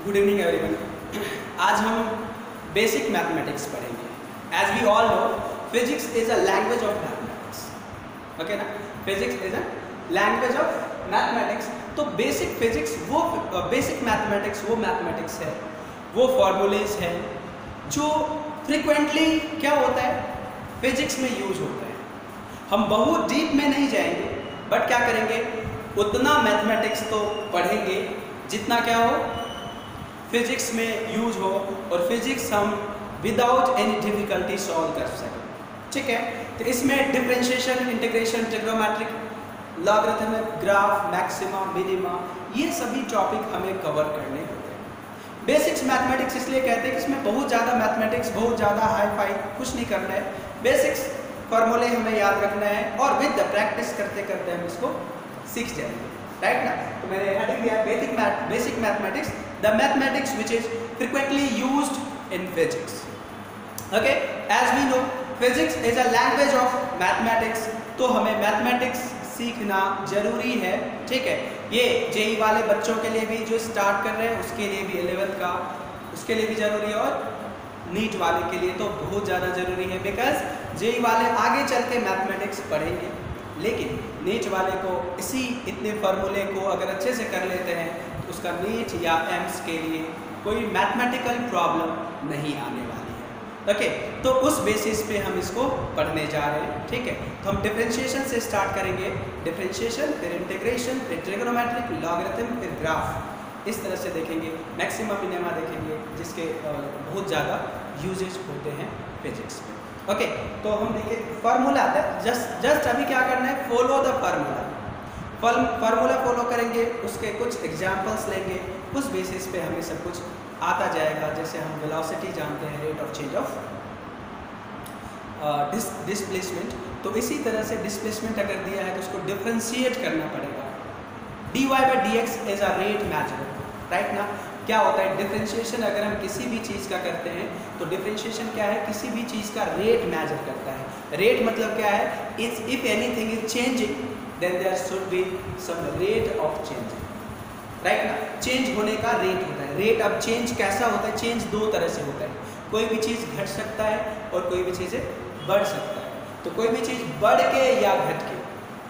Good evening everyone. आज हम basic mathematics पढ़ेंगे। As we all know, physics is a language of mathematics. Okay ना, physics is a language of mathematics. तो basic physics वो basic mathematics वो mathematics है, वो फॉर्मूलेज है जो फ्रिक्वेंटली क्या होता है फिजिक्स में यूज होता है। हम बहुत डीप में नहीं जाएंगे, बट क्या करेंगे, उतना मैथमेटिक्स तो पढ़ेंगे जितना क्या हो फिजिक्स में यूज हो, और फिजिक्स हम विदाउट एनी डिफिकल्टी सॉल्व कर सकें। ठीक है, तो इसमें differentiation, integration, trigonometric, logarithmic, graph, maxima, minima, ये सभी टॉपिक हमें कवर करने होते हैं। बेसिक्स मैथमेटिक्स इसलिए कहते हैं कि इसमें बहुत ज़्यादा मैथमेटिक्स, बहुत ज़्यादा हाई फाई कुछ नहीं करना है। बेसिक्स फॉर्मूले हमें याद रखना है और विद द प्रैक्टिस करते करते हम इसको सीख जाएंगे, राइट ना। तो मैंने हेडिंग दिया basic mathematics, the mathematics which is frequently used in physics. Okay, as we know physics is a language of mathematics, तो हमें मैथमेटिक्स सीखना जरूरी है। ठीक है, ये जेई वाले बच्चों के लिए भी जो स्टार्ट कर रहे हैं उसके लिए भी 11th का उसके लिए भी जरूरी है, और नीट वाले के लिए तो बहुत ज़्यादा ज़रूरी है। बिकॉज जेई वाले आगे चल के मैथमेटिक्स पढ़ेंगे, लेकिन नीट वाले को इतने फार्मूले को अगर अच्छे से कर लेते हैं तो उसका नीट या एम्स के लिए कोई मैथमेटिकल प्रॉब्लम नहीं आने वाली है। ओके, तो उस बेसिस पे हम इसको पढ़ने जा रहे हैं। ठीक है, तो हम डिफरेंशिएशन से स्टार्ट करेंगे। डिफरेंशिएशन, फिर इंटीग्रेशन, फिर ट्रिग्नोमेट्रिक, लॉगरिथम, फिर ग्राफ, इस तरह से देखेंगे। मैक्सिमा, मिनिमा देखेंगे, जिसके बहुत ज़्यादा यूजेज होते हैं फिजिक्स में। ओके, तो हम देखिए फार्मूला, जस्ट अभी क्या करना है, follow the formula. Formula follow करेंगे, उसके कुछ एग्जांपल्स लेंगे, उस बेसिस पे हमें सब कुछ आता जाएगा। जैसे हम वेलोसिटी जानते हैं, rate of change of displacement, तो इसी तरह से डिस्प्लेसमेंट अगर दिया है तो उसको डिफरेंशिएट करना पड़ेगा। dy by dx is a rate measure, right ना। क्या होता है डिफरेंशिएशन, अगर हम किसी भी चीज़ का करते हैं तो डिफरेंशिएशन क्या है, किसी भी चीज़ का रेट मेजर करता है। रेट मतलब क्या है, if anything is changing then there should be some rate of changing, right ना। चेंज होने का रेट होता है। रेट अब चेंज कैसा होता है, चेंज दो तरह से होता है। कोई भी चीज़ घट सकता है और कोई भी चीज़ बढ़ सकता है। तो कोई भी चीज़ बढ़ के या घट के,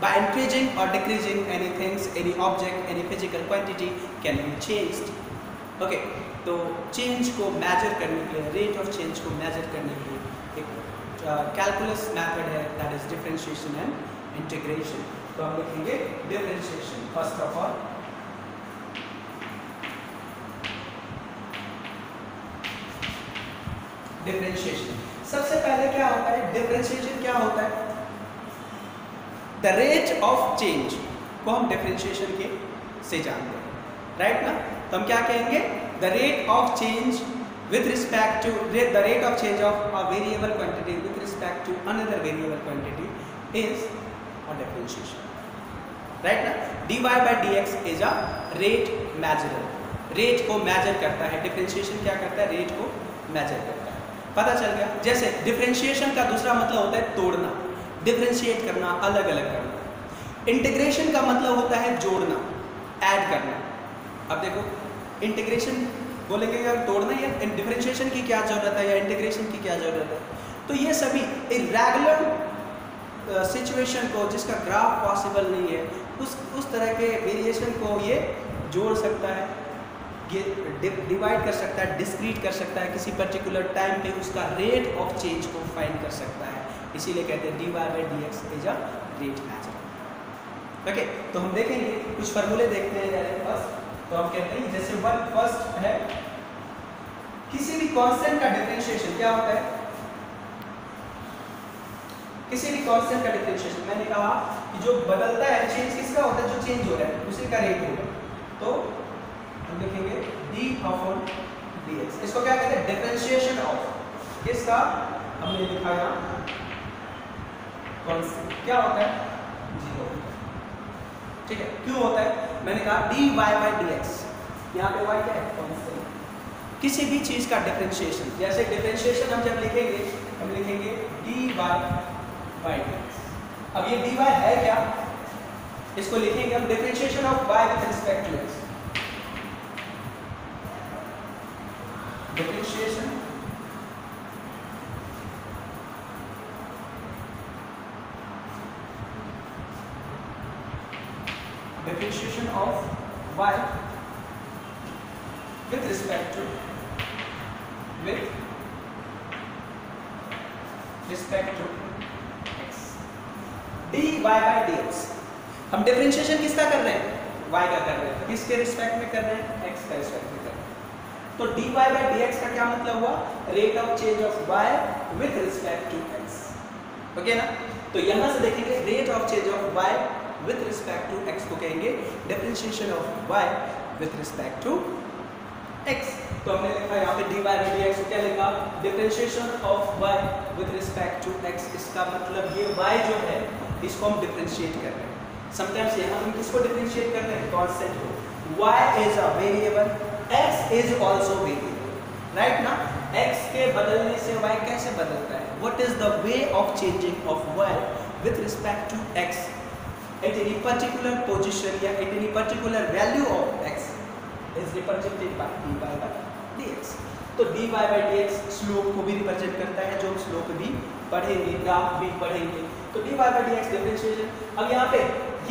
by increasing or decreasing any things, any object, any physical quantity can be changed. Okay, तो चेंज को मेजर करने के लिए, रेट ऑफ चेंज को मेजर करने के लिए एक कैलकुलस मेथड है, that is differentiation and integration. तो हम लिखेंगे differentiation first of all. Differentiation सबसे पहले क्या होता है, डिफरेंशिएशन क्या होता है, द रेट ऑफ चेंज को हम डिफरेंशिएशन के से जानते हैं, राइट ना। तो हम क्या कहेंगे, the rate of change with respect to the rate of change of a variable quantity with respect to another variable quantity is a differentiation, right ना। dy by dx is a rate measurer, rate को measure करता है। Differentiation क्या करता है, rate को measure करता है। पता चल गया। जैसे डिफरेंशिएशन का दूसरा मतलब होता है तोड़ना, डिफरेंशिएट करना, अलग अलग करना। इंटीग्रेशन का मतलब होता है जोड़ना, ऐड करना। अब देखो, इंटीग्रेशन बोलेंगे यार तोड़ना, या डिफरेंशिएशन की क्या जरूरत है या इंटीग्रेशन की क्या जरूरत है। तो ये सभी इरेगुलर सिचुएशन को, जिसका ग्राफ पॉसिबल नहीं है, उस तरह के वेरिएशन को ये जोड़ सकता है, ये डिवाइड कर सकता है, डिस्क्रीट कर सकता है, किसी पर्टिकुलर टाइम पे उसका रेट ऑफ चेंज को फाइंड कर सकता है। इसीलिए कहते हैं dy by dx is a rate measure. Okay, तो हम देखेंगे कुछ फार्मूले देखते हैं बस। तो हम कहते हैं जैसे फर्स्ट है, किसी भी कांस्टेंट का डिफरेंशिएशन क्या होता है, किसी भी कांस्टेंट का डिफरेंशिएशन, मैंने कहा कि जो बदलता है, चेंज किसका होता है, जो चेंज हो रहा है उसी का रेट होगा। तो हम लिखेंगे dy upon dx, इसको क्या कहते हैं, डिफरेंशिएशन ऑफ किसका, हमने लिखा यहाँ कांस्टेंट क्या होता है, जीरो। ठीक है, क्यों होता है, मैंने कहा dy by dx, यहाँ पे y क्या है, कांस्टेंट। किसी भी चीज का डिफरेंशिएशन, जैसे डिफरेंशिएशन हम जब लिखेंगे, हम लिखेंगे dy by dx। अब ये dy है क्या, इसको लिखेंगे हम differentiation of y with respect to x। Differentiation of y with respect to x dy by dx। हम डिफरेंशिएशन किसका कर रहे हैं? y का कर रहे हैं। किसके रिस्पेक्ट में कर रहे हैं? x का रिस्पेक्ट में कर रहे हैं। तो dy by dx का क्या मतलब हुआ? Rate of change of y with respect to x। Okay ना? तो यहां से देखेंगे rate of change of y with respect to x को कहेंगे differentiation of y with respect to x। तो हमने लिखा यहाँ पे dy by dx को क्या लिखा? Differentiation of y with respect to x। इसका मतलब ये y जो है इसको हम डिफरेंशिएट कर रहे हैं। समटाइम्स यहाँ हम किसको डिफरेंशिएट कर रहे हैं? कांस्टेंट को। y is a variable, x is also variable, right ना? x के बदलने से y कैसे बदलता है? What is the way of changing of y with respect to x at any particular position या at any particular value of x is represented by dy by dx। तो dy by dx slope को भी represent करता है, जो slope भी पढ़ेंगे, graph भी पढ़ेंगे। तो dy by dx डिफरेंशिएशन। अब यहाँ पे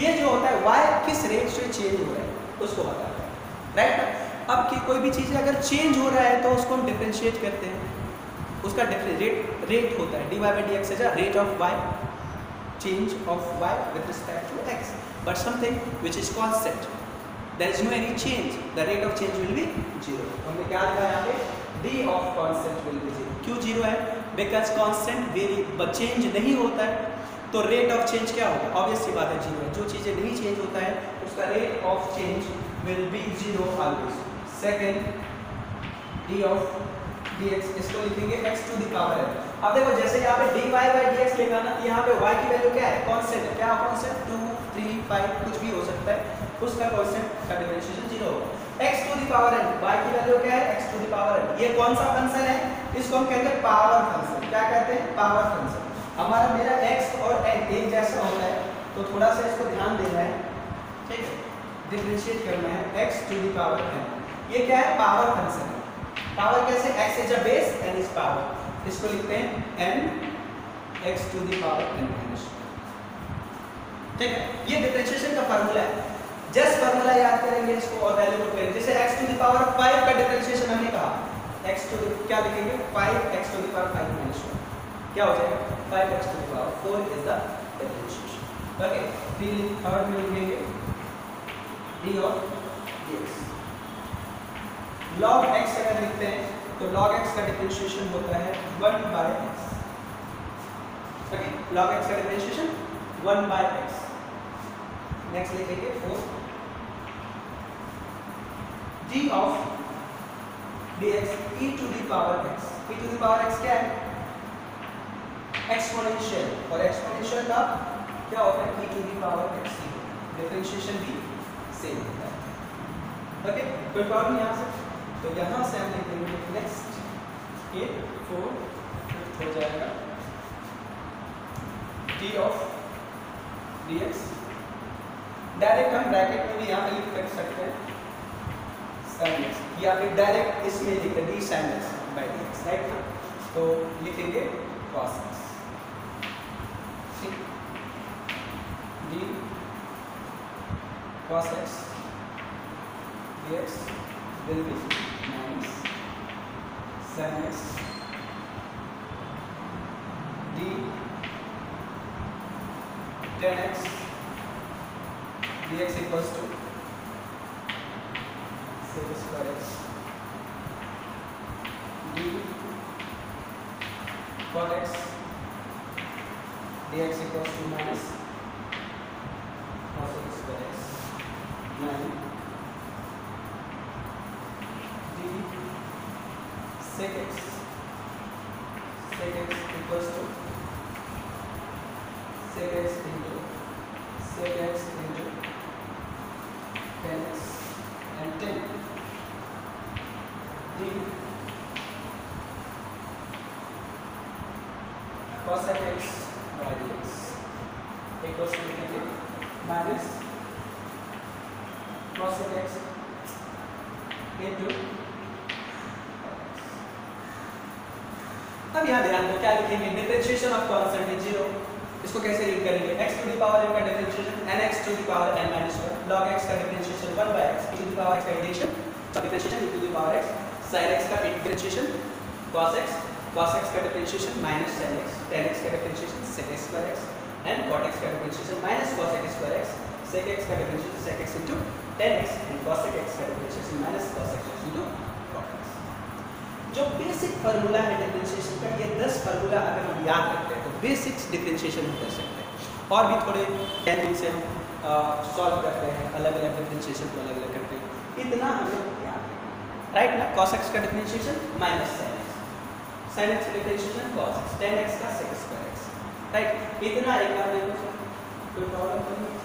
ये जो होता है y किस रेट से चेंज हो रहा है उसको बताता है, राइट ना? अब की कोई भी चीज़ अगर चेंज हो रहा है तो उसको हम डिफरेंशिएट करते हैं, उसका रेट होता है dy by dx is a rate of y change of y with respect to x, but something which is constant, there is no any change, the rate of change will be 0। हमने क्या लिखा यहाँ पे? d of constant will be 0। क्यों 0 है? because constant very change नहीं होता है, तो रेट ऑफ चेंज क्या होगा? ऑब्वियस सी बात है 0 है। जो चीज़ें नहीं चेंज होता है उसका rate of change will be 0 always। Second d of dx, इसको लिखेंगे x to the power n। अब देखो जैसे यहाँ पे dy by dx लिखा ना, यहाँ पे y की वैल्यू क्या है? कांस्टेंट है। क्या कांस्टेंट? 2 3 5 कुछ भी हो सकता है, उसका कांस्टेंट का डिफरेंशिएशन 0 होगा। x to the power n, y की वैल्यू क्या है? x to the power n। ये कौन सा फंक्शन है? इसको हम कहते हैं पावर फंक्शन। क्या कहते हैं? Power function. हमारा मेरा x और n एक जैसा होता है, तो थोड़ा सा इसको ध्यान देना है, ठीक है? डिफरेंशिएट करना है x to the power n। ये क्या है? पावर फंक्शन है। पावर कैसे? x is a base, n is power. इसको लिखते हैं n x to the power n minus, ठीक है? ये डिफरेंशिएशन का फार्मूला है। जस्ट फार्मूला याद करेंगे इसको और वैल्यू पुट करेंगे। जैसे x टू द पावर 5 का डिफरेंशिएशन हमने कहा, x टू द क्या लिखेंगे? 5x to the power 5 minus 1 क्या हो जाएगा? 5x to the power 4 is the differentiation. Okay, फिर थर्ड में लिखेंगे d of dx। log x अगर लिखते हैं तो log x का डिफरेंशिएशन होता है 1 by x। Okay, log x का डिफरेंशिएशन 1 बाय x। नेक्स्ट लिखेंगे 4 d of dx e to the power x। e to the power x क्या है? एक्सपोनेंशियल, और एक्सपोनेंशियल का क्या होता है? e to the power x। Differentiation भी सेम होता है। ओके, कोई प्रॉब्लम यहाँ से? तो यहाँ से हम लिखेंगे नेक्स्ट ये 4 हो जाएगा d of dx। डायरेक्ट हम ब्रैकेट में भी यहाँ पे लिख कर सकते हैं sin x, या फिर डायरेक्ट इसमें लिखें d sin x by dx, right ना? तो लिखेंगे cos x, ठीक? d cos x dx will be minus sin x d tan x dx equals to sec square x d cot x dx equals to minus cos x square x 9 sec x equals to sec x into tan x and 10 d cos x by dx equals to minus cos x into। अब यहाँ ध्यान दो क्या लिखेंगे? Differentiation of constant है 0, इसको कैसे read करेंगे? x to the power n का differentiation nx to the power n minus 1 log x का differentiation 1 by x to the power x का integration differentiation to the power x sin x का differentiation cos x का differentiation minus sin x tan x का differentiation sec x square x and cot x का differentiation minus cos x square x sec x का differentiation sec x into tan x and cos x का differentiation minus cos x into cot x। जो basic formula है differentiation का, ये 10 formula अगर हम याद रखते हैं तो बेसिक्स डिफरेंशिएशन हम कर सकते हैं। और भी थोड़े 10 दिन से हम सॉल्व करते हैं, अलग अलग डिफरेंशिएशन को अलग अलग करते हैं, इतना हमें याद है, राइट ना? cos x का डिफरेंशिएशन माइनस sin x का differentiation cos x, tan x का sec स्क्वायर x, राइट? इतना एक बार देखो सर, कोई प्रॉब्लम तो नहीं?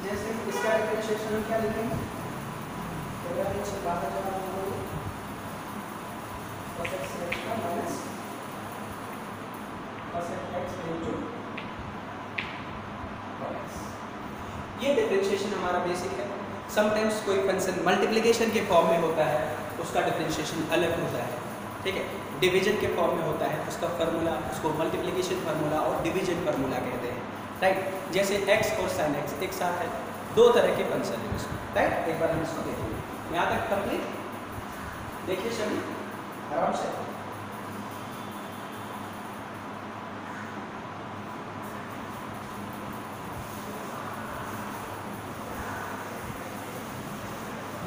जैसे इसका डिफरेंशिएशन हम क्या लिखेंगे? अगर इससे बाहर जाना हो तो cos x का minus cos x into cot x। ये डिफरेंशिएशन हमारा बेसिक है। समटाइम्स कोई फंक्शन मल्टीप्लिकेशन के फॉर्म में होता है, उसका डिफरेंशिएशन अलग होता है, ठीक है? डिवीजन के फॉर्म में होता है, उसका फार्मूला, उसको मल्टीप्लिकेशन फार्मूला और डिवीजन फार्मूला कहते हैं, राइट? जैसे x और sin x एक साथ है, दो तरह के फंक्शन है इसमें, राइट? एक बार हम इसको देखेंगे। यहाँ तक कंप्लीट देखिए सभी आराम से।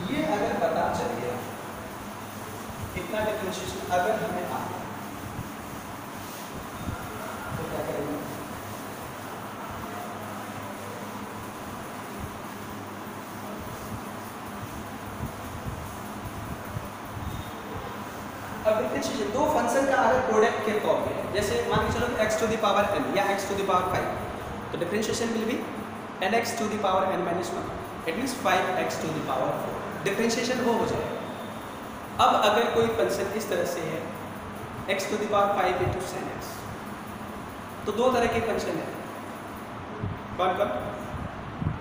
ये अगर पता चल गया कितना डिफरेंशिएशन अगर हमें आ गया तो क्या करेंगे? अब डिफरेंशिएशन दो फंक्शन का अगर प्रोडक्ट के फॉर्म में है, जैसे मान के चलो x to the power n या x टू द पावर 5, तो differentiation will be nx to the power n minus 1, it means 5x to the power 4, differentiation वो हो जाएगा। अब अगर कोई फंक्शन इस तरह से है x to the power 5 into sin x, तो दो तरह के फंक्शन है, कौन कौन?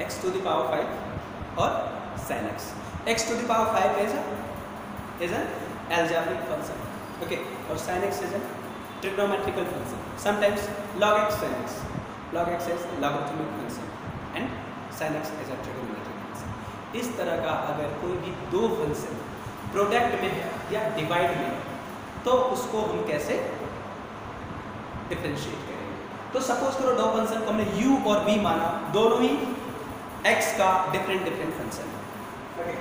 x टू द पावर 5 और sin x। x to the power 5 is an algebraic function, okay, और sin x is a trigonometrical function, sometimes log x sin x, log x is logarithmic function and sin x is a trigonometric function। इस तरह का अगर कोई भी दो function product में है या डिवाइड में है तो उसको हम कैसे डिफरेंशिएट करेंगे? तो सपोज करो दो फंक्शन को हमने u और v माना, दोनों ही x का डिफरेंट फंक्शन है, ओके?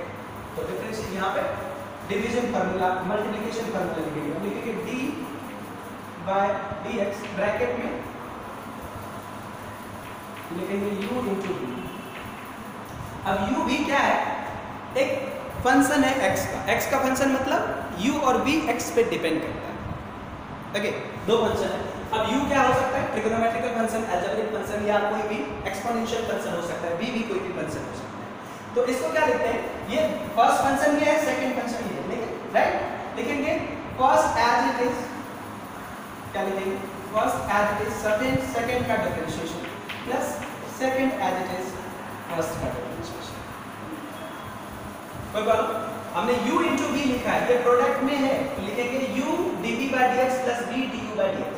तो डिफरेंशिएट यहाँ पे डिवीजन फार्मूला, मल्टीप्लिकेशन फार्मूला लिखेंगे, हम लिखेंगे d by dx ब्रैकेट में लिखेंगे u into v। अब u v क्या है? एक फंक्शन है x का फंक्शन मतलब u और v x पे डिपेंड करता है, ओके? दो फंक्शन है। अब u क्या हो सकता है? ट्रिगोनोमेट्रिकल फंक्शन, अलजेब्रिक फंक्शन या कोई भी एक्सपोनेंशियल फंक्शन हो सकता है, v भी कोई भी फंक्शन हो सकता है। तो इसको क्या लिखते हैं? ये फर्स्ट फंक्शन ये है, सेकंड फंक्शन ये है, लेकिन राइट लिखेंगे फर्स्ट एज इट इज, क्या लिखेंगे? First as it is second का differentiation plus second as it is first का डिफरेंशिएशन। कोई बात? हमने u into v लिखा है, ये प्रोडक्ट में है, तो लिखेंगे u dv by dx plus v du by dx,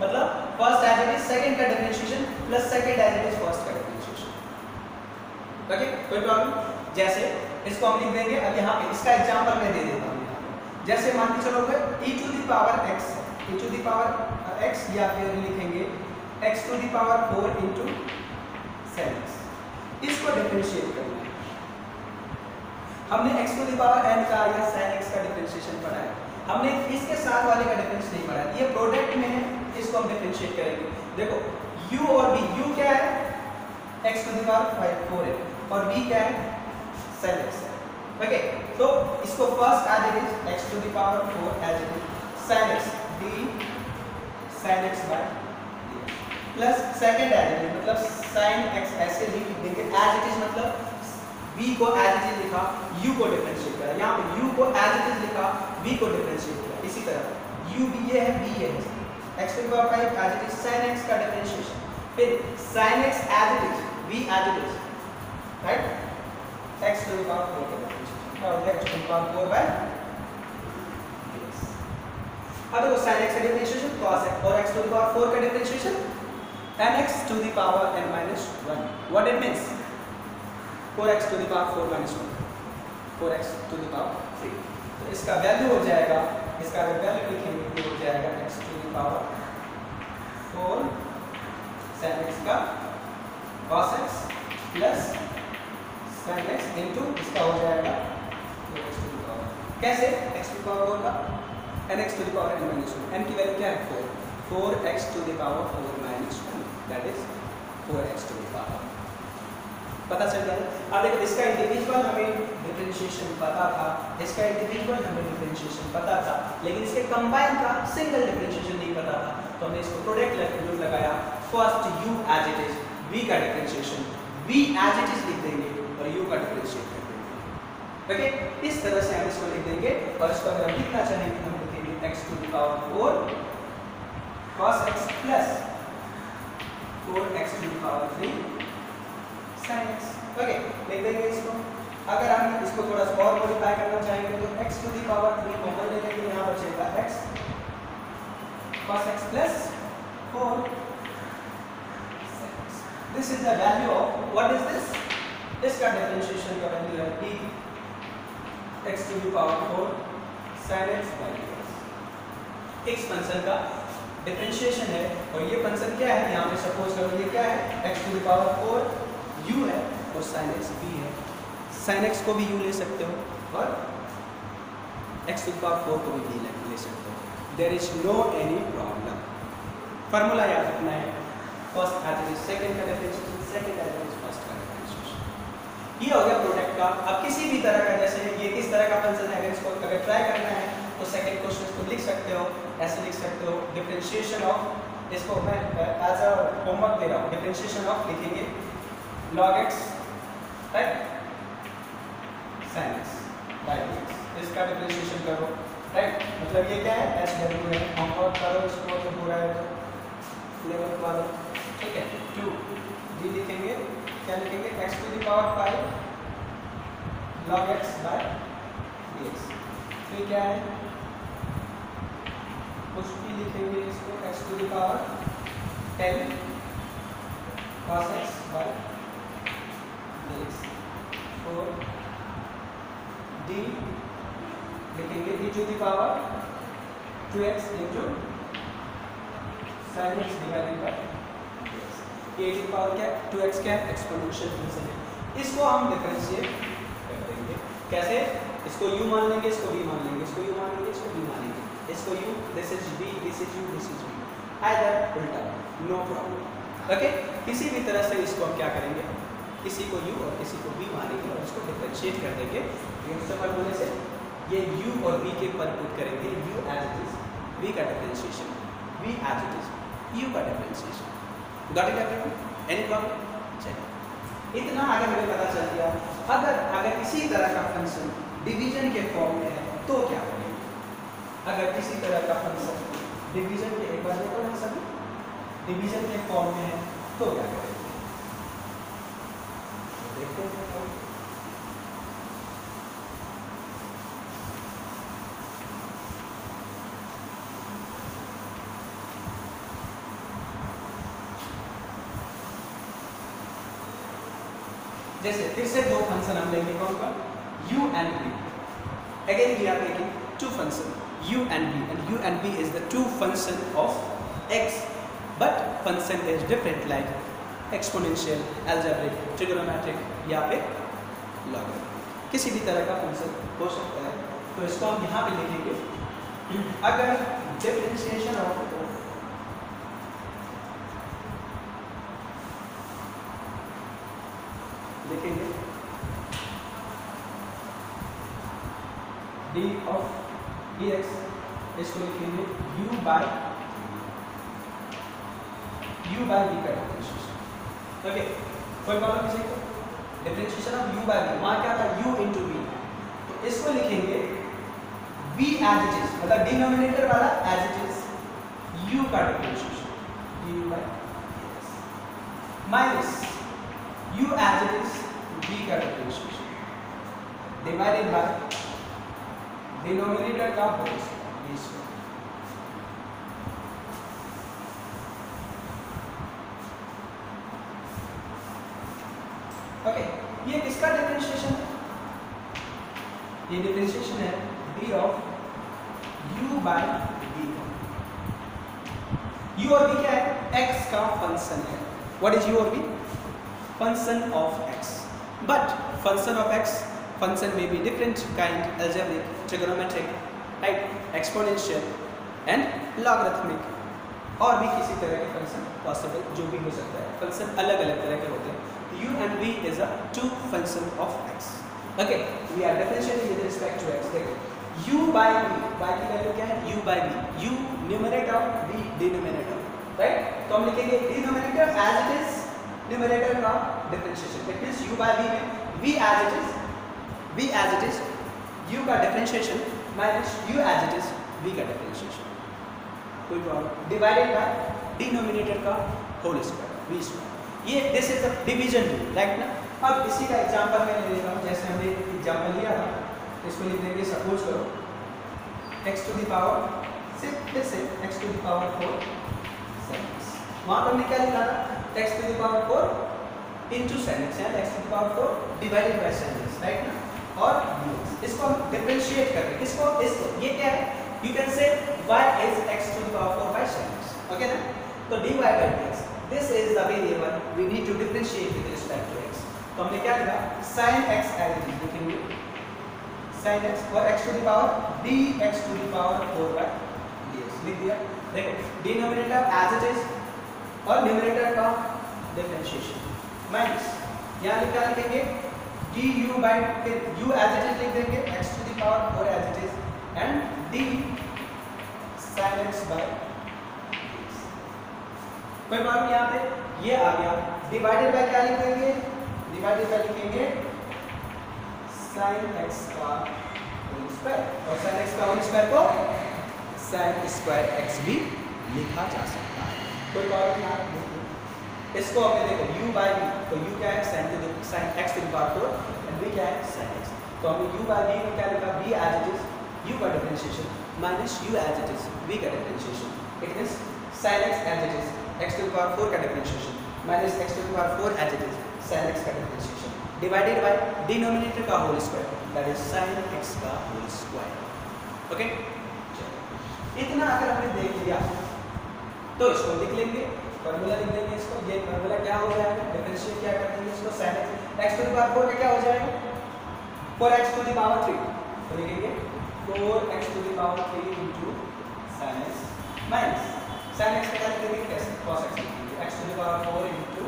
मतलब first as it is second का differentiation plus second as it is first का डिफरेंशिएशन, ओके? कोई प्रॉब्लम? जैसे इसको हम लिख देंगे, अब यहाँ पे इसका एग्जांपल मैं दे देता हूँ। जैसे मान के चलोगे e to the power x या फिर लिखेंगे x to the power 4 into sin x, इसको डिफरेंशिएट करना है। हमने x to the power n का या sin x का डिफरेंशिएशन पढ़ा है, हमने इसके साथ वाले का डिफरेंस नहीं पढ़ा है, ये प्रोडक्ट में है, इसको हम डिफरेंशिएट करेंगे। देखो u और v, u क्या है? x टू द पावर 4 है और v क्या है? sin x है, ओके? तो इसको first as it is x to the power 4 as it is sin x d sin x by dx plus second as it is मतलब sin x ऐसे भी लिख देंगे, एज इट इज मतलब v को एज इट इज लिखा, u को differentiate करा, यहाँ पे u को एज इट इज लिखा, v को डिफरेंशिएट करा, इसी तरह u भी ये है, v ये है, x to the power 5 as it is sin x का डिफरेंशिएशन, फिर sin x as it is v as it is, right? x to the power 4 का डिफरेंशिएशन, क्या हो गया x to the power 4 by dx। अब देखो sin x का differentiation cos x और x टू द पावर 4 का differentiation n x to the power n minus 1। What it means 4x to the power 4 minus 1, 4x to the power 3। तो इसका value हो जाएगा, इसका अगर वैल्यू लिखेंगे तो हो जाएगा x to the power 4 sin x का cos x plus sin x into इसका हो जाएगा x टू द पावर, कैसे x टू द पावर होगा n x to the power n minus 1। n की वैल्यू क्या है 4, 4x to the power 4 minus 1 that is 4x to the power. पता चल गया। अब देखो इसका इंडिविजुअल हमें डिफरेंशिएशन पता था, इसका इंडिविजुअल हमें डिफरेंशिएशन पता था, लेकिन इसके कंबाइन का सिंगल डिफरेंशिएशन नहीं पता था, तो हमने इसको प्रोडक्ट रूल लगाया। First u as it is, v का differentiation v as it is लिख देंगे और u का डिफरेंशिएट कर देंगे। ओके, इस तरह से हम इसको लिख देंगे और इसको अगर हम लिखना चाहेंगे तो हम लिखेंगे x to the power 4 cos x plus 4x to the power 3 sin x। Okay, लिख देंगे इसको। अगर हम इसको थोड़ा सा और मॉडिफाई करना चाहेंगे तो x to the power 3 common ले लेंगे, यहाँ बचेगा x cos x plus 4 sin x। This is the value of what is this, इसका डिफरेंशिएशन का वैल्यू है d x to the power 4 sin x by dx। x function का differentiation है और ये फंक्शन क्या है, यहाँ पे सपोज करो ये क्या है x to the power 4 u है और sin x b है। sin x को भी u ले सकते हो और x टू द पावर 4 को भी ले सकते हो। There is no any problem. Formula याद रखना है, first as it is second का differentiation, second as it is first का डिफरेंशिएशन। ये हो गया प्रोडक्ट का। अब किसी भी तरह का, जैसे ये किस तरह का फंक्शन है, अगर इसको अगर ट्राई करना है तो सेकंड क्वेश्चन को लिख सकते हो, ऐसे लिख सकते हो डिफरेंशिएशन ऑफ, इसको मैं एज अ होमवर्क दे रहा हूँ, डिफरेंशिएशन ऑफ लिखेंगे log x right sin x by dx, इसका डिफरेंशिएशन करो राइट। मतलब ये क्या है h w है, होमवर्क करो इसको जो पूरा है लेवल वाला, ठीक है। 2 d लिखेंगे, क्या लिखेंगे x to the power 5 log x by dx। फिर क्या है कुछ भी लिखेंगे इसको x to the power 10 cos x by dx। 4 d लिखेंगे e to the power 2x into sin x divided by dx। e to the power क्या 2x क्या है एक्सपोनेंशियल फंक्शन है, इसको हम डिफरेंशिएट कर देंगे। कैसे, इसको u मान लेंगे, इसको v मान लेंगे, इसको u मान लेंगे, इसको v मान लेंगे, इसको u, this is v, this is u, this is v, either उल्टा, नो प्रॉब्लम। ओके, किसी भी तरह से इसको हम क्या करेंगे, किसी को u और किसी को v मानेंगे और इसको डिफरेंशिएट कर देंगे। ये सिंपल होने से ये u और v के पर पुट करेंगे, u as it is v का differentiation, v as it is u का differentiation. Got it everyone? Any problem? चलिए, इतना आगे हमें पता चल गया। अगर किसी तरह का फंक्शन डिवीजन के फॉर्म में है तो क्या करेंगे। अगर किसी तरह का फंक्शन डिवीजन के, एक बार देखो ना सभी, डिवीजन के फॉर्म में है तो क्या करेंगे, देखते हैं। जैसे फिर से दो फंक्शन हम लेंगे, कौन कौन, u and v। Again we are taking two function u and v, and u and v is the two function of x, but function is different like exponential, algebraic, trigonometric या फिर logarithm। किसी भी तरह का function हो सकता है, तो इसको हम यहाँ पे लिखेंगे। अगर डिफरेंशिएशन ऑफ लिखेंगे d of dx, इसको लिखेंगे u by v का डिफरेंशिएशन। ओके, कोई प्रॉब्लम किसी को, differentiation of u by v, वहाँ क्या था u into v, तो इसको लिखेंगे v as it is, मतलब डिनोमिनेटर वाला as it is u का differentiation du by dx minus u as it is v का डिफरेंशिएशन डिवाइडेड बाय डिनोमिनेटर का होल स्क्वायर। ओके, ये किसका डिफरेंशिएशन है? ये डिफरेंशिएशन है d of u by d। u और v क्या है? x का फंक्शन है। व्हाट इज u और v? Function of x। But function of x, function में भी different kind, algebraic, trigonometric, right, exponential and logarithmic, और भी किसी तरह के फंक्शन पॉसिबल जो भी हो सकता है। फंक्शन अलग अलग तरह के होते हैं। u and v is a two function of x. Okay, we are differentiating with respect to x. देखो u by v, y की वैल्यू क्या है? u by v, u numerator, v denominator, right? तो हम लिखेंगे denominator as it is numerator का differentiation. That means u by v में v as it is u का differentiation minus u as it is v का differentiation. कोई problem? Divided by denominator का whole square, v square. ये this is the division rule, right ना? अब इसी का एग्जांपल मैं ले लेता हूँ। जैसे हमने एग्जांपल लिया था, इसको लिख देंगे, सपोज करो x टू द पावर फिर से x to the power 4 sin x। वहाँ पर हमने क्या लिखा था? x to the power 4 into sin x, यानी x to the power 4 divided by sin x, right ना? और dx। इसको हम डिफरेंशिएट करके इसको ये क्या है? You can say y is x to the power 4 by sin x, okay ना? तो dy by dx, this is the variable we need to differentiate with respect to x। तो हमने क्या लिखा? sin x as it is लिखेंगे, sin x और x to the power dx to the power 4 by dx लिख दिया। देखो denominator as it is और न्यूमरेटर का डिफरेंशिएशन माइनस यहाँ लिखेंगे du by u as it is लिख देंगे, x to the power 4 as it is and d sin x by dx। कोई प्रॉब्लम? यहाँ पे ये आ गया। डिवाइडेड बाय क्या लिख देंगे? डिवाइडेड बाय लिखेंगे sin x का होल स्क्वायर, और sin x का होल स्क्वायर को sin स्क्वायर x भी लिखा जा सकता है। कोई प्रॉब्लम? यहाँ इसको हमने देखो u by v, तो u क्या है? sin x to the power 4 and v क्या है? sin x। तो हमने u by v में क्या लिखा? v as it is u का differentiation minus u as it is v का differentiation. It means sin x as it is x to the power 4 का differentiation minus x to the power 4 as it is sin x का differentiation divided by denominator का whole square, that is sin x का whole square. Okay, इतना अगर हमने देख लिया तो इसको लिख लेंगे, फार्मूला लिख देंगे इसको। ये फार्मूला क्या हो जाएगा? डिफरेंशिएट क्या कर देंगे इसको? sin x to the power 4 का क्या हो जाएगा? 4x टू द पावर 3, तो लिखेंगे 4x to the power 3 into sin x minus sin x का क्या लिखेंगे? कैसे? cos x लिखेंगे, x to the power 4 into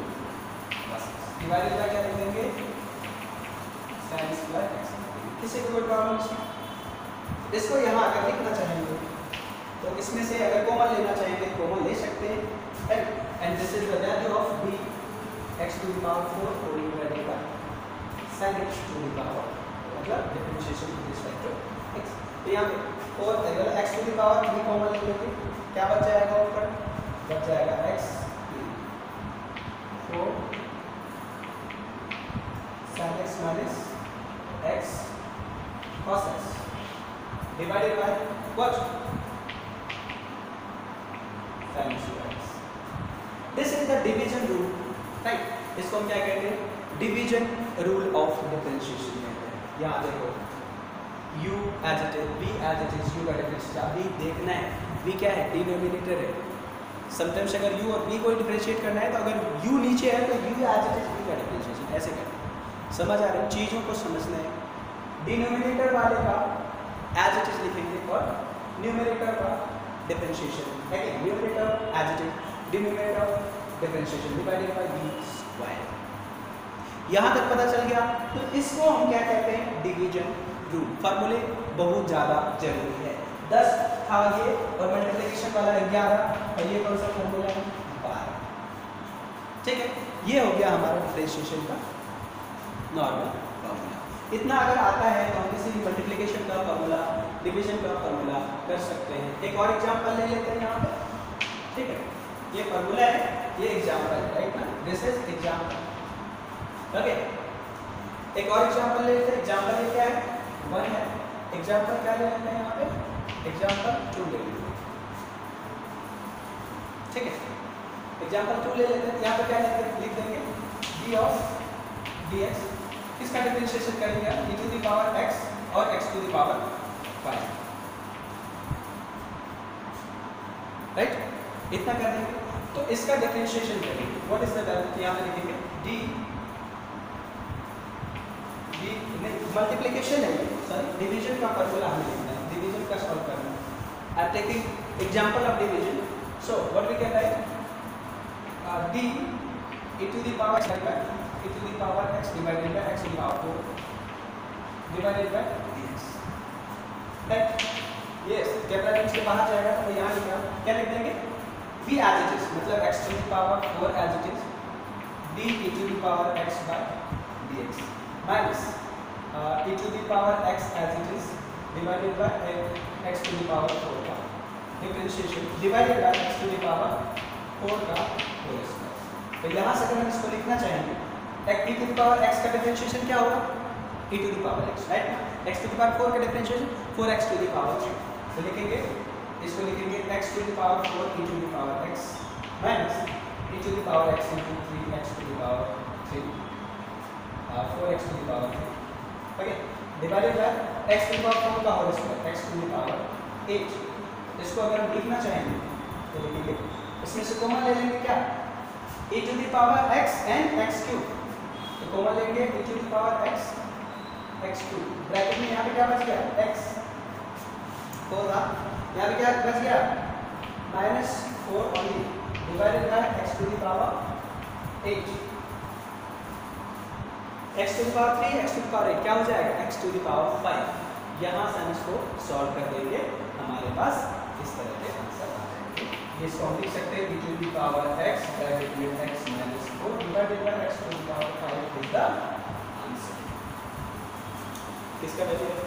cos x divided by क्या लिख देंगे? sin square x। किसी को कोई प्रॉब्लम इसमें? इसको यहाँ अगर लिखना चाहेंगे तो इसमें से अगर कॉमन लेना चाहेंगे तो कॉमन ले सकते हैं, and this is the value of d x to the power 4 divided by sin x to the power, मतलब differentiation with respect to x। तो यहाँ पे 4 अगर x to the power 3 common ले लेंगे, क्या बच जाएगा? ऊपर बच जाएगा x 4 sin x minus x cos x divided by what? Sin x। This is the division rule, right? इसको हम क्या कहते हैं? डिवीजन रूल ऑफ डिफरेंशिएशन कहते हैं। यहाँ देखो u as it is, v as it is, u का डिफरेंशिएशन अभी देखना है। v क्या है? डिनोमिनेटर है। समटाइम्स अगर u और v को डिफरेंशिएट करना है तो अगर u नीचे है तो u as it is v का डिफरेंशिएशन ऐसे करना है। समझ आ रहा है? चीज़ों को समझना है। डिनोमिनेटर वाले का as it is लिखेंगे और न्यूमरेटर का differentiation, again numerator as it is, denominator differentiation divided bye v square. यहाँ तक पता चल गया। तो इसको हम क्या कहते हैं? Division rule. फार्मूले बहुत ज़्यादा जरूरी है। 10 था ये और मल्टीप्लिकेशन वाला 11 और ये कौन सा फार्मूला है? 12। ठीक है, ये हो गया हमारा डिफरेंशिएशन का नॉर्मल फार्मूला। इतना अगर आता है तो हम किसी भी मल्टीप्लिकेशन का फार्मूला, डिवीजन का फार्मूला कर सकते हैं। एक और एग्जांपल ले लेते हैं यहाँ पे, ठीक है? ये फार्मूला है, ये एग्जांपल है, राइट ना? This is example, okay? एक और एग्जांपल ले लेते हैं। एग्जांपल ये क्या है, 1 है। एग्जांपल क्या ले लेते हैं यहाँ पे, एग्जांपल 2 ले लेते हैं, ठीक है। एग्जांपल 2 ले लेते हैं। यहाँ पे क्या लिख देंगे, d ऑफ dx, इसका डिफरेंशिएशन करेंगे e to the power x और x to the power 5, right, इतना कर देंगे। तो इसका डिफरेंशिएशन करेंगे, व्हाट इज द वैल्यू, यहाँ पे लिखेंगे d मल्टीप्लिकेशन है, सॉरी डिवीजन का फॉर्मूला हमें लिखना है, डिवीजन का सॉल्व करना है। I am taking example of division, so what we can write, d e to the power x e to the power x divided by x to the power 4 divided by dx, right. Yes, जब reference के बाहर जाएगा तो यहाँ लिखा क्या लिख देंगे, v as it is, मतलब x to the power 4 as it is, d e to the power x by dx minus e to the power x as it is divided by x to the power 4 का differentiation divided by x to the power 4 का whole square. तो यहाँ से अगर हम इसको लिखना चाहेंगे, e to the power x का डिफरेंशिएशन क्या होगा, e to the power x, right. x to the power 4 का differentiation 4x to the power 3, तो लिखेंगे इसको लिखेंगे x to the power 4 e to the power x minus e to the power x into 3x to the power 3 4x to the power 3, okay, divided by x to the power 4 का whole square x to the power 8। इसको अगर हम लिखना चाहेंगे तो लिखेंगे, इसमें से कॉमन ले लेंगे क्या, e to the power x and x cube, तो कॉमन लेंगे e to the power x x cube, bracket में यहाँ पे क्या बच गया, x 4 था, यहाँ पे क्या बच गया, -4 only divided by x to the power 8, x to the power 3 x to the power 8 क्या हो जाएगा, x to the power 5। यहाँ से हम इसको सॉल्व कर देंगे, हमारे पास इस तरह के आंसर आ जाएंगे। इसको हम लिख सकते हैं e to the power x bracket में x minus 4 divided by x to the power 5 is the answer. किसका वैल्यू है,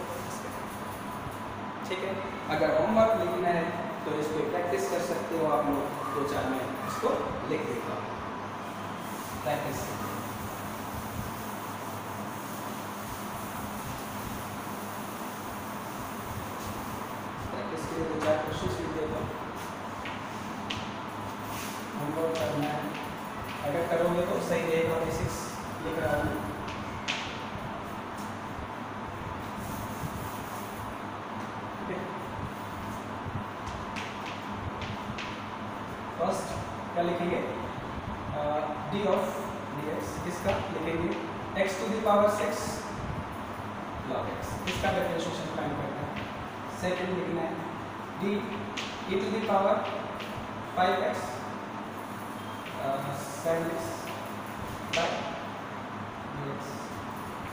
ठीक है। अगर होमवर्क लिखना है तो इसको प्रैक्टिस कर सकते हो आप लोग, 2-4 में इसको लिख देगा, प्रैक्टिस के लिए 2-4 क्वेश्चंस लिख देगा, होमवर्क करना है। अगर करोगे तो सही रहेगा, बेसिक्स लिख रहा हूँ। फर्स्ट क्या लिखेंगे, d ऑफ dx, इसका लिखेंगे x to the power 6 log x, इसका डिफरेंशिएशन फाइंड करना है। सेकंड लिखना है d e to the power 5x sin x by dx।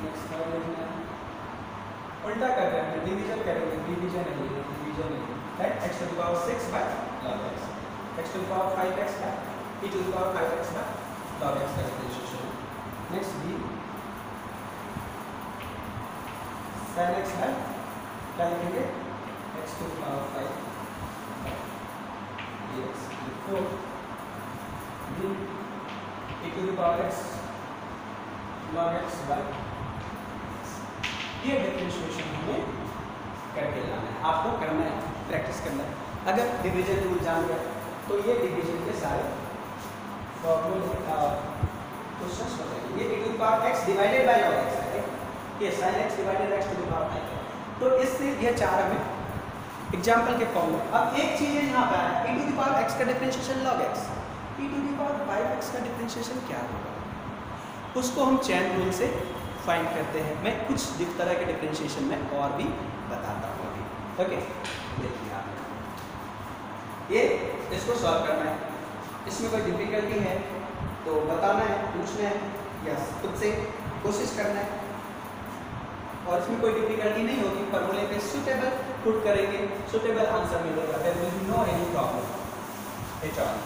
Next third लिखना है, उल्टा कर रहे हैं, डिवीजन करेंगे, डिवीजन है right, x to the power 6 by log x, x to the power 5x by e to the power 5x by log x का differentiation. Next b sin x by क्या लिखेंगे, x to the power 5 dx, four d e to the power x log x by, ये differentiation हमें करके लाना है, आपको करना है, प्रैक्टिस करना है। अगर डिवीजन रूल जान गए तो ये डिवीजन के सारे फॉर्मूले क्वेश्चंस बताइए। ये e to the power x divided bye log x है, ये sin x divided x to the power 5 है, तो इससे ये चार हमें एग्जाम्पल के फॉर्म में। अब एक चीज है यहाँ पर e to the power x का differentiation log x, e to the power 5x का डिफरेंशिएशन क्या होगा, उसको हम चेन रूल से फाइंड करते हैं। मैं कुछ इस तरह के डिफरेंशिएशन में और भी बताता हूँ अभी, ओके। देखिए आप ये इसको सॉल्व करना है, इसमें कोई डिफिकल्टी है तो बताना है, पूछना है या खुद से कोशिश करना है, और इसमें कोई डिफिकल्टी नहीं होगी, फॉर्मूले पे सुटेबल पुट करेंगे, सुटेबल आंसर मिलेगा, there will be no any problem at all.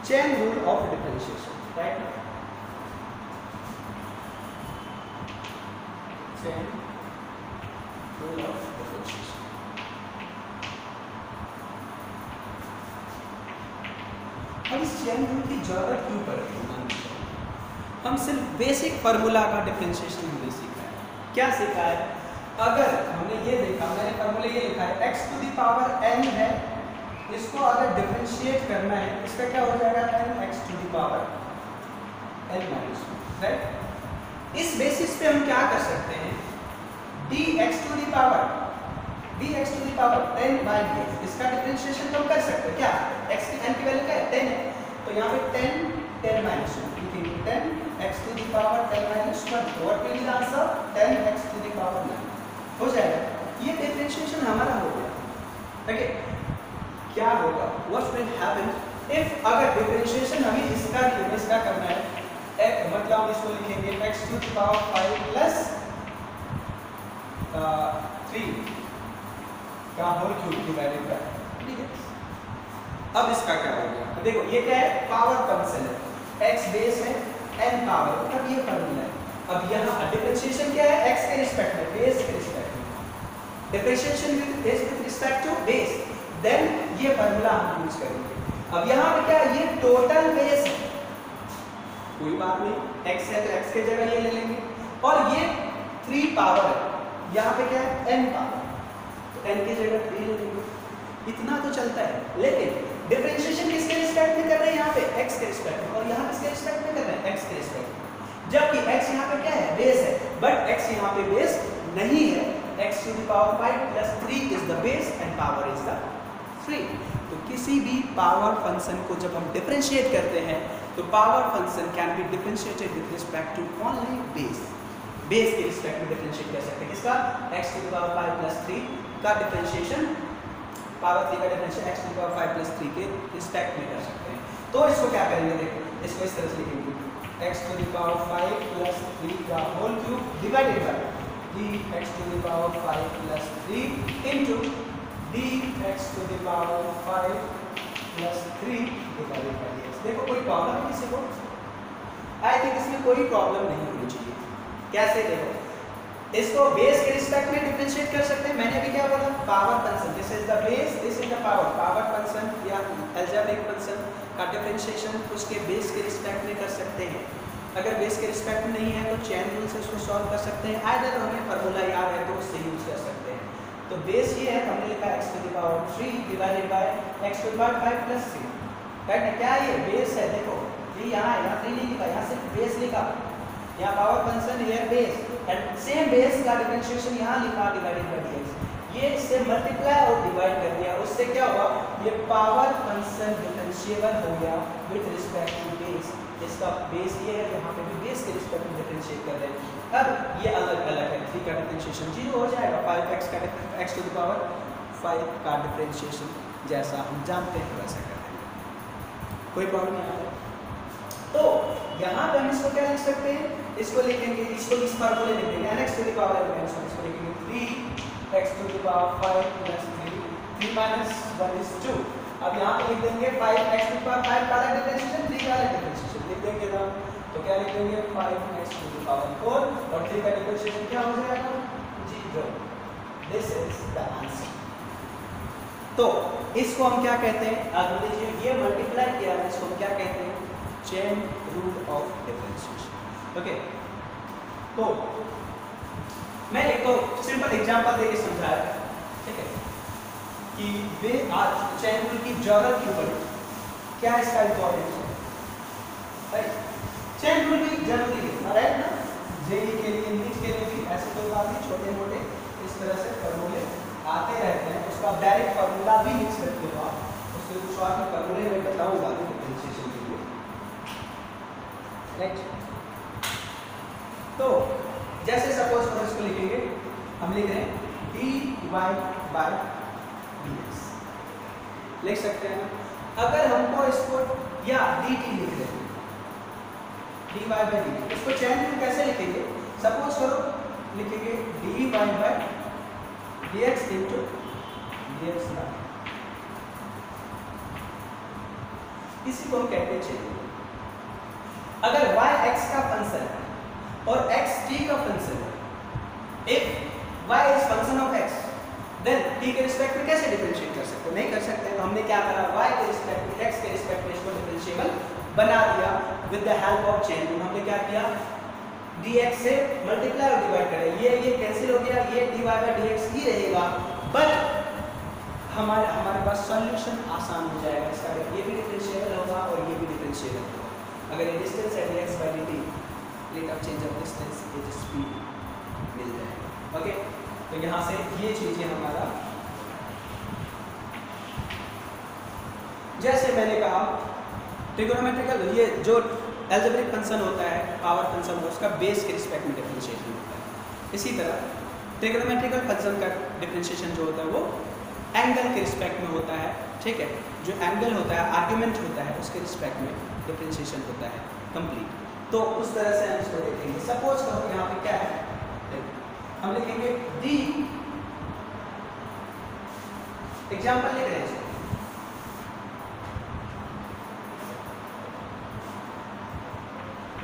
Chain rule of differentiation, right? Chain rule of differentiation. अब इस चेन रूल की जरूरत क्यों पड़ती है? हम सिर्फ बेसिक फार्मूला का डिफरेंशिएशन हमने सीखा है। क्या सीखा है? अगर हमने ये देखा, मैंने फार्मूला ये लिखा है x to the power n है, इसको अगर डिफरेंशिएट करना है, इसका क्या हो जाएगा? n x to the power n माइनस, राइट? इस बेसिस पे हम क्या कर सकते हैं? dx to the power 10 by dx, इसका डिफरेंशिएशन तो हम कर सकते हैं। क्या x की n की वैल्यू क्या है? 10 है, तो यहाँ पे 10 माइनस 1 लिखेंगे, 10 x to the power 10 minus 1, what will be the answer? 10 x to the power 9 हो जाएगा। ये डिफरेंशिएशन हमारा हो गया। ओके, क्या होगा? व्हाट विल हैपन इफ अगर डिफरेंशिएशन हमें इसका करना है, मतलब हम इसको लिखेंगे x to the power 5 plus 3 का whole cube divided by dx। अब इसका क्या हो गया? देखो ये क्या है? पावर फंक्शन है, x बेस है, n पावर, अब ये फार्मूला है। अब यहाँ डिफरेंशिएशन क्या है? x के रिस्पेक्ट में, बेस के रिस्पेक्ट में, differentiation with respect to base, then ये फार्मूला हम यूज करेंगे। अब यहाँ पे क्या है? ये टोटल बेस है, कोई बात नहीं, x है तो x की जगह ये ले लेंगे, और ये 3 पावर है, यहाँ पे क्या है? n पावर, तो n की जगह 3 ले लेंगे। इतना तो चलता है, लेकिन डिफरेंशिएशन किसके रिस्पेक्ट में कर रहे हैं? यहाँ पे x के रिस्पेक्ट में, और यहाँ किसके रिस्पेक्ट में कर रहे हैं? x के रिस्पेक्ट में, जबकि x यहाँ पे क्या है? बेस है, बट x यहाँ पे बेस नहीं है। x to the power 5 plus 3 is the base and power is the 3। तो किसी भी पावर फंक्शन को जब हम डिफरेंशिएट करते हैं तो power function can be differentiated with respect to only base, base के रिस्पेक्ट में डिफरेंशिएट कर सकते हैं। किसका? x to the power 5 plus 3 का डिफरेंशिएशन, पावर 3 का differentiation x to the power 5 plus 3 के रिस्पेक्ट में कर सकते हैं। तो इसको क्या करेंगे? देखो, इसको इस तरह से लिखेंगे, x to the power 5 plus 3 का whole cube divided by dx to the power 5 plus 3 into dx to the power 5 plus 3 divided by dx। देखो कोई प्रॉब्लम है किसी को? आई थिंक इसमें कोई प्रॉब्लम नहीं होनी चाहिए। कैसे? देखो, इसको बेस के रिस्पेक्ट में डिफरेंशिएट कर सकते हैं। मैंने अभी क्या बोला? Power function, this is the base, this is the power. Power function या अलजेब्रिक फंक्शन का डिफरेंशिएशन उसके बेस के रिस्पेक्ट में कर सकते हैं। अगर बेस के रिस्पेक्ट में नहीं है तो चेन रूल से उसको सॉल्व कर सकते हैं। आइदर हमें फार्मूला याद है तो उससे यूज कर सकते हैं। तो बेस ये है, हमने लिखा x to the power 3 divided by x to the power 5 plus 3, right? क्या ये बेस है? देखो ये यहाँ 3 नहीं लिखा, यहाँ सिर्फ बेस लिखा, यहाँ power function here base, and same base का डिफरेंशिएशन यहाँ लिखा डिवाइडेड बाय dx। ये इससे मल्टीप्लाई और डिवाइड कर दिया, उससे क्या हुआ? ये पावर फंक्शन डिफरेंशिएबल हो गया विद रिस्पेक्ट टू बेस। इसका बेस ये है, यहाँ पे भी बेस के रिस्पेक्ट में डिफरेंशिएट कर रहे हैं। अब ये अलग अलग है, 3 का डिफरेंशिएशन 0 हो जाएगा, 5x का x टू द पावर 5 का डिफरेंशिएशन जैसा हम जानते हैं वैसा कर देंगे, कोई प्रॉब्लम नहीं है। तो यहाँ पे हम इसको क्या लिख सकते हैं? इसको लिखेंगे, इसको इस फार्मूले में लिखेंगे nx to the power n, इसको लिखेंगे 3x to the power 5 plus 3 minus 1 is 2। अब यहाँ पे लिख देंगे 5x टू द पावर 5 का डिफरेंशिएशन, 3 का डिफरेंशिएशन लिख देंगे ना, तो क्या लिख देंगे? 5x टू द पावर 4 और 3 का डिफरेंशिएशन क्या हो जाएगा? 0। This is the answer. तो इसको हम क्या कहते हैं? अगले जो ये मल्टीप्लाई किया है इसको हम क्या कहते हैं? Chain rule of differentiation. Okay, तो मैं एक तो सिंपल एग्जांपल देके समझाया, ठीक है, कि वे आज चेन रूल की जरूरत क्यों पड़ी, क्या इसका इंपॉर्टेंस है, राइट? चेन रूल भी जरूरी है, राइट ना? जेई के लिए, नीट के लिए भी ऐसे कोई बात नहीं, छोटे मोटे इस तरह से फार्मूले आते रहते हैं। उसका डायरेक्ट फार्मूला भी लिख सकते हो आप, उससे कुछ और फार्मूले में बताऊंगा डिफरेंशिएशन के लिए, राइट? तो जैसे सपोज करो इसको लिखेंगे, हम लिख रहे हैं dy बाय dx, लिख सकते हैं ना? अगर हमको इसको या dt लिख रहे हैं, dy बाय dt, इसको चेन रूल कैसे लिखेंगे? सपोज करो लिखेंगे dy by dx into dx by, इसी को हम कहते हैं चेन रूल। अगर y x का फंक्शन है और x t का फंक्शन है, if y is function of x, then t के रिस्पेक्ट में कैसे डिफरेंशिएट कर सकते हो? नहीं कर सकते। तो हमने क्या करा, y के रिस्पेक्ट में x के रिस्पेक्ट में इसको डिफरेंशिएबल बना दिया with the help of chain rule. हमने क्या किया, dx से मल्टीप्लाई और डिवाइड करें, ये कैंसिल हो गया, ये dy by dx ही रहेगा, बट हमारे पास सॉल्यूशन आसान हो जाएगा इसका। ये भी डिफरेंशिएबल होगा और ये भी डिफरेंशिएबल होगा। अगर ये डिस्टेंस है dx by dt, rate of change of distance is speed मिल जाएगा। ओके, तो यहाँ से ये चीज़ें हमारा, जैसे मैंने कहा ट्रिगोनोमेट्रिकल, ये जो एल्जेब्रिक फंक्शन होता है, पावर फंक्शन, उसका बेस के रिस्पेक्ट में डिफरेंशिएशन होता है। इसी तरह ट्रिगोनोमेट्रिकल फंक्शन का डिफरेंशिएशन जो होता है वो एंगल के रिस्पेक्ट में होता है। ठीक है, जो एंगल होता है, आर्ग्यूमेंट होता है, उसके रिस्पेक्ट में डिफरेंशिएशन होता है कंप्लीट। तो उस तरह से हम इसको देखेंगे। सपोज करो यहाँ पे क्या है, हम लिखेंगे d, एग्जाम्पल लिख रहे हैं,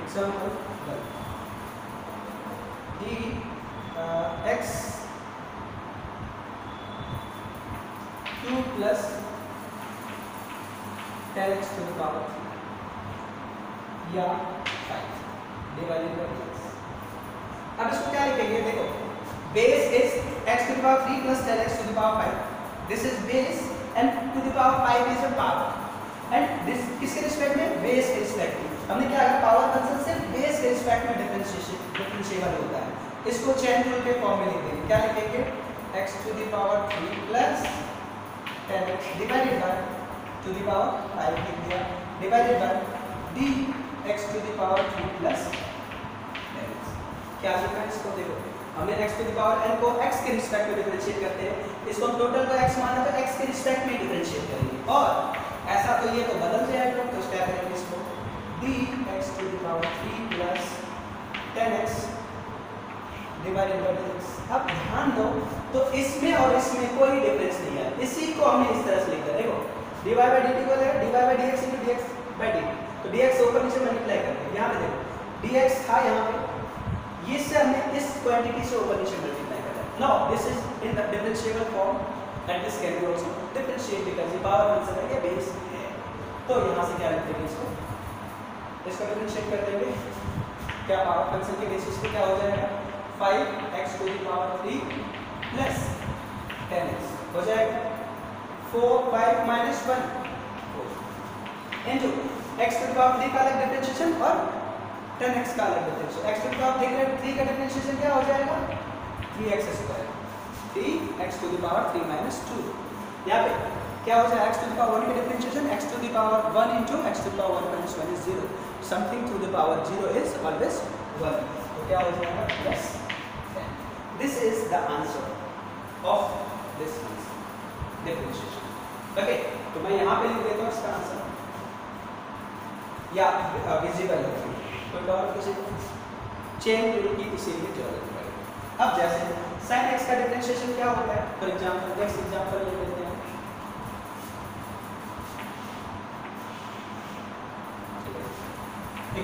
example d x 2 plus 10x to the power 3 या 5 डिवाइडेड बाय x। अब इसको क्या लिखेंगे, देखो base is x to the power 3 plus 10x to the power 5, this is base and to the power 5 is a power, and this किसके respect में, base के respect में। हमने क्या किया, पावर फंक्शन सिर्फ बेस के रिस्पेक्ट में डिफरेंशिएबल होता है। इसको चेन रूल के फॉर्म में लिख देंगे, क्या लिखेंगे, x to the power 3 plus 10x divided by to the power 5 लिख दिया, divided by dx to the power 3 plus 10x। क्या लिखा है इसको, देखो हमने x to the power n को x के रिस्पेक्ट में डिफरेंशिएट करते हैं, इसको हम टोटल को x माना तो x के रिस्पेक्ट में डिफरेंशिएट करेंगे, और ऐसा तो ये तो बदल जाएगा, तो क्या करेंगे इसको dx to the power 3 plus 10x divided by dx। अब ध्यान दो, तो इसमें और इसमें कोई डिफरेंस नहीं है, इसी को हमने इस तरह से लिखा, देखो dy by dt को ले, dy by dx into dx by dt, तो dx ऊपर नीचे मल्टीप्लाई करते हैं। यहाँ पे देखो dx था यहाँ पे, ये से हमने इस क्वांटिटी से ऊपर नीचे मल्टीप्लाई करना है। Now this is in the differentiable form and this can be also differentiate because ये पावर फंक्शन है, ये बेस है। तो यहाँ से क्या लिख देंगे, इसको डिफरेंशिएट कर देंगे, क्या पावर फंक्शन के बेसिस पे क्या हो जाएगा, 5x to the power 3 plus 10x हो जाएगा, 4 5 minus 1 4 into x to the power 3 का अलग डिफरेंशिएशन और 10x का अलग differentiation. x to the power 3 का डिफरेंशिएशन क्या हो जाएगा, 3x square, 3x to the power 3 minus 2। यहाँ पे क्या हो जाएगा, x to the power 1 का differentiation, x to the power 1 into x to the power 1 minus 1 is 0, something to the power 0 is always 1, तो क्या हो जाएगा plus 10। This is the answer of this differentiation। Okay, तो मैं यहाँ पे लिख देता हूँ इसका आंसर, या विजिबल है, कोई और किसी को चेन रूल की इसीलिए जरूरत पड़ेगी। अब जैसे sin x का डिफरेंशिएशन क्या होता है, फॉर एग्जांपल नेक्स्ट एग्जांपल ले लेते हैं,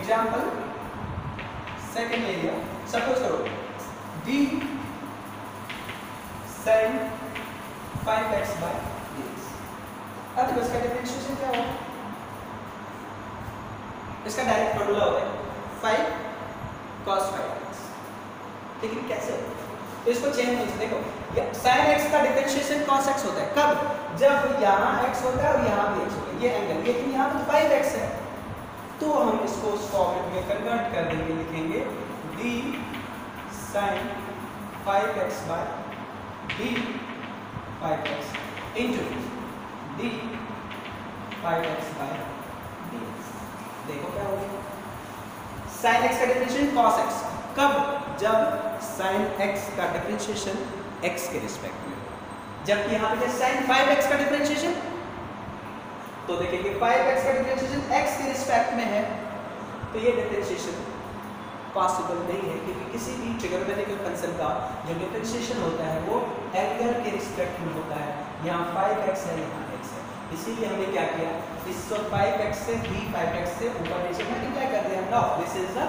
एग्जांपल सेकंड ले लिया, सपोज करो d sin 5x by dx। अब देखो इसका डिफरेंशिएशन क्या होगा, इसका डायरेक्ट फॉर्मूला होता है 5 cos 5x, लेकिन कैसे होता है, तो इसको चेंज कर देखो, sin x का डिफरेंशिएशन cos x होता है, कब, जब यहाँ x होता है और यहाँ भी x होता है, ये एंगल, लेकिन यहाँ पे 5x है, तो हम इसको उस फॉर्मेट में कन्वर्ट कर देंगे, लिखेंगे d sin 5x by d 5x into d 5x by dx। देखो क्या होगा, sin x का डिफरेंशिएशन cos x, कब, जब sin x का डिफरेंशिएशन x के रिस्पेक्ट में, जबकि यहाँ पे sin 5x का डिफरेंशिएशन, तो देखेंगे 5x का डिफरेंशिएशन x के रिस्पेक्ट में है, तो ये डिफरेंशिएशन पॉसिबल नहीं है, क्योंकि किसी भी ट्रिगोनोमेट्रिकल फंक्शन का जो डिफरेंशिएशन होता है वो एंगल के रिस्पेक्ट में होता है। यहाँ 5x है, यहाँ x है, इसीलिए हमने क्या किया, इस 5x से d 5x से ऊपर नीचे मल्टीप्लाई कर दिया। Now this is the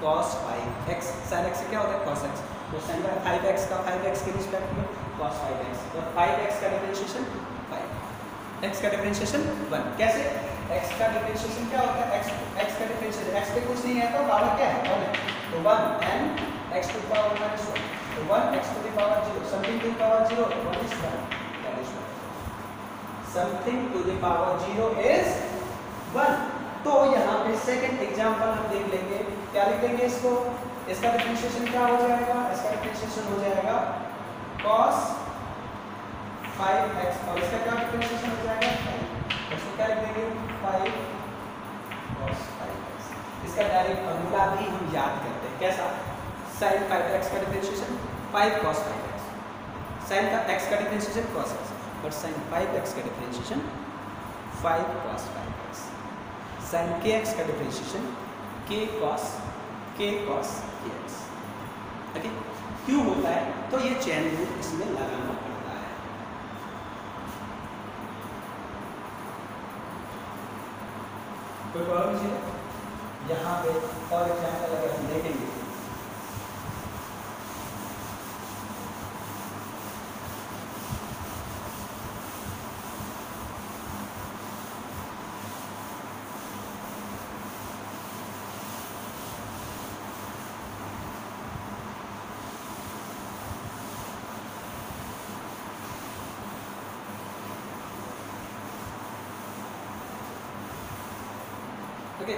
cos 5x, sin x से क्या होता है cos x, तो sin 5x का 5x के रिस्पेक्ट में cos 5x, और 5x का डिफरेंशिएशन 5, x का डिफरेंशिएशन 1। कैसे, x का डिफरेंशिएशन क्या होता है, x का डिफरेंशिएशन x पे कुछ नहीं है तो पावर क्या है 1 है, तो 1 and x to the power minus 1, तो 1 x to the power 0, something to the power 0 1 is 1, that is 1, something to the power 0 is 1। तो यहाँ पे सेकंड एग्जांपल हम देख लेंगे, क्या लिख लेंगे इसको, इसका डिफरेंशिएशन क्या हो जाएगा, इसका डिफरेंशिएशन हो जाएगा cos 5x, और इसका क्या डिफरेंशिएशन हो जाएगा 5, इसको क्या लिख देंगे 5 cos 5x। इसका डायरेक्ट फॉर्मूला भी हम याद करते हैं, कैसा, sin 5x का डिफरेंशिएशन 5 cos 5x, sin का x का differentiation cos x, but sin 5x का differentiation 5 cos 5x, sin kx का differentiation k cos kx। Okay, क्यों होता है, तो ये चेन रूल इसमें लगाना पड़ता है। कोई प्रॉब्लम नहीं है यहाँ पे, और एग्जाम्पल अगर हम देखेंगे ओके,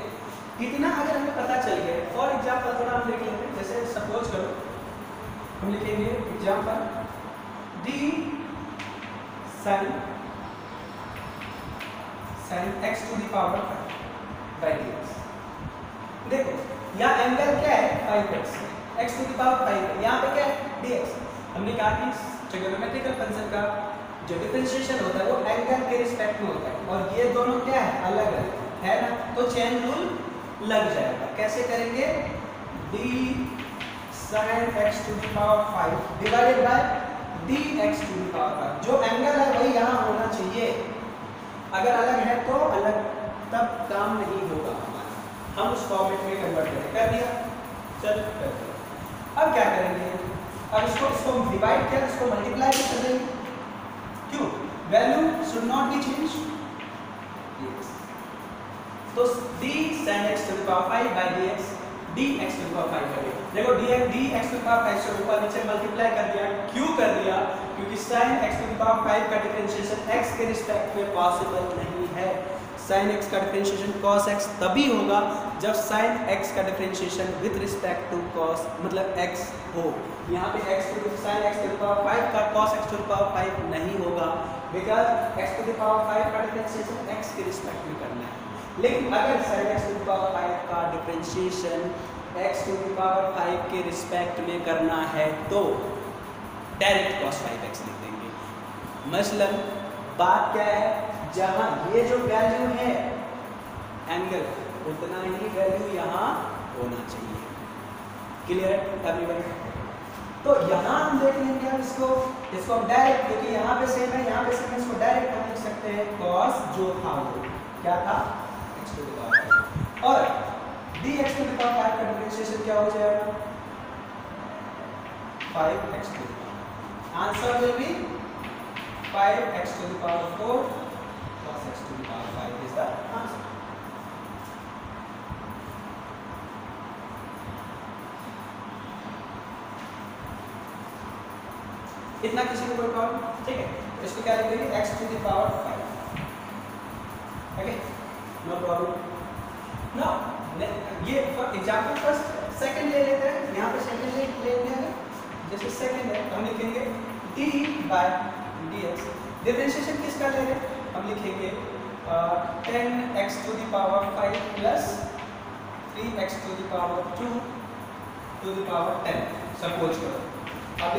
इतना अगर हमें पता चल गया, फॉर एग्जांपल थोड़ा हम लिख लेते हैं, जैसे सपोज करो हम लिखेंगे example d sin x to the power 5 by dx। देखो यहाँ एंगल क्या है 5x, x to the power 5 है, यहाँ पे क्या है dx। हमने कहा कि ट्रिग्नोमेट्रिकल फंक्शन का जो डिफरेंशिएशन होता है वो एंगल के रिस्पेक्ट में होता है, और ये दोनों क्या है अलग अलग है ना, तो चेन रूल लग जाएगा। कैसे करेंगे, d sin x to the power 5 divided by dx to the power 5, जो एंगल है वही यहाँ होना चाहिए, अगर अलग है तो अलग, तब काम नहीं होगा हमारा, हम उस फॉर्मेट में कन्वर्ट करें, कर दिया, चल कर दिया। अब क्या करेंगे, अब इसको डिवाइड किया, इसको मल्टीप्लाई भी कर देंगे, क्यों, value should not be change, तो d sin x to the power 5 by dx dx to the power 5 करें। देखो dx to the power 5 से ऊपर नीचे मल्टीप्लाई कर दिया, क्यों कर दिया, क्योंकि sin x to the power 5 का डिफरेंशिएशन x के रिस्पेक्ट में पॉसिबल नहीं है। sin x का डिफरेंशिएशन cos x तभी होगा जब sin x का differentiation with respect to cos मतलब x हो। यहाँ पे x to the sin x to the power 5 का cos x to the power 5 नहीं होगा, because x to the power 5 का डिफरेंशिएशन x के रिस्पेक्ट में करना है। लेकिन अगर sin x to the power 5 का differentiation x to the power 5 के रिस्पेक्ट में करना है तो डायरेक्ट cos 5x लिख देंगे। मसलन बात क्या है, जहाँ ये जो वैल्यू है एंगल, उतना ही वैल्यू यहाँ होना चाहिए। Clear everyone? तो यहाँ हम देख लेंगे अब इसको हम डायरेक्ट, क्योंकि यहाँ पे सेम है, यहाँ पे सेम है, इसको डायरेक्ट हम लिख सकते हैं cos जो था वो क्या था x to the power 5, और dx to the power 5 का डिफरेंशिएशन क्या हो जाएगा 5x to the power, answer will be 5x to the power 4 cos x to the power 5 is the answer। इतना किसी को कोई प्रॉब्लम? ठीक है, इसको क्या लिख देंगे x to the power 5, okay, no problem. Now ये फॉर एग्जांपल फर्स्ट सेकंड ले लेते हैं, यहाँ पे सेकंड ले लेते हैं, जैसे सेकंड है हम लिखेंगे d by dx, डिफरेंशिएशन किसका ले रहे हैं, हम लिखेंगे 10x to the power 5 plus 3x to the power 2 to the power 10 suppose करो। अब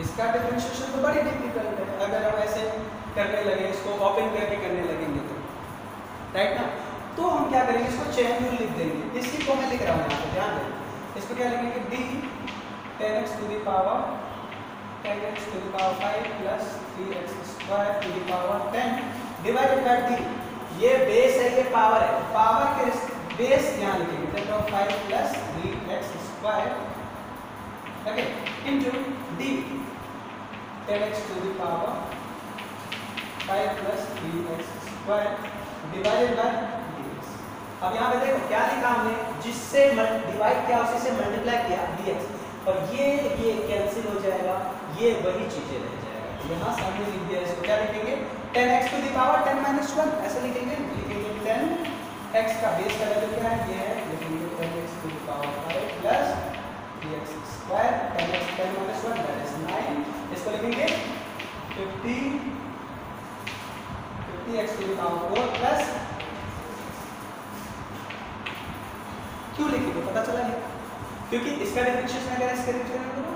इसका डिफरेंशिएशन तो बड़ी डिफिकल्ट है, अगर हम ऐसे करने लगे, इसको ओपन करके करने लगेंगे तो राइट ना, तो हम क्या करेंगे, इसको चेन रूल लिख देंगे। इसी को मैं लिख रहा हूँ यहाँ पे, ध्यान दें, इसको क्या लिखेंगे d 10x to the power 5 plus 3x square to the power 10 divided by D. ये बेस है, ये पावर है, पावर के बेस यहाँ लिखेंगे 10/5 plus 3x square okay into D 10x to the power 5 plus 3x square divided by dx। अब यहाँ पे देखो क्या लिखा हमने, जिससे डिवाइड किया उसी से मल्टीप्लाई किया dx, और ये कैंसिल हो जाएगा, ये वही चीजें रह जाएगा। यहाँ सामने लिख दिया, इसको क्या लिखेंगे 10x to the power 10 minus 1 ऐसे लिखेंगे 10x का बेस का वैल्यू क्या है, ये है, लिखेंगे 10x to the power 5 plus 3x square 10x 10 minus 1 that is 9। इसको लिखेंगे 50x to the power 4 plus, क्यों लिखेंगे पता चला है, क्योंकि इसका डिफरेंशिएशन अगर इसका डिफरेंशिएशन करो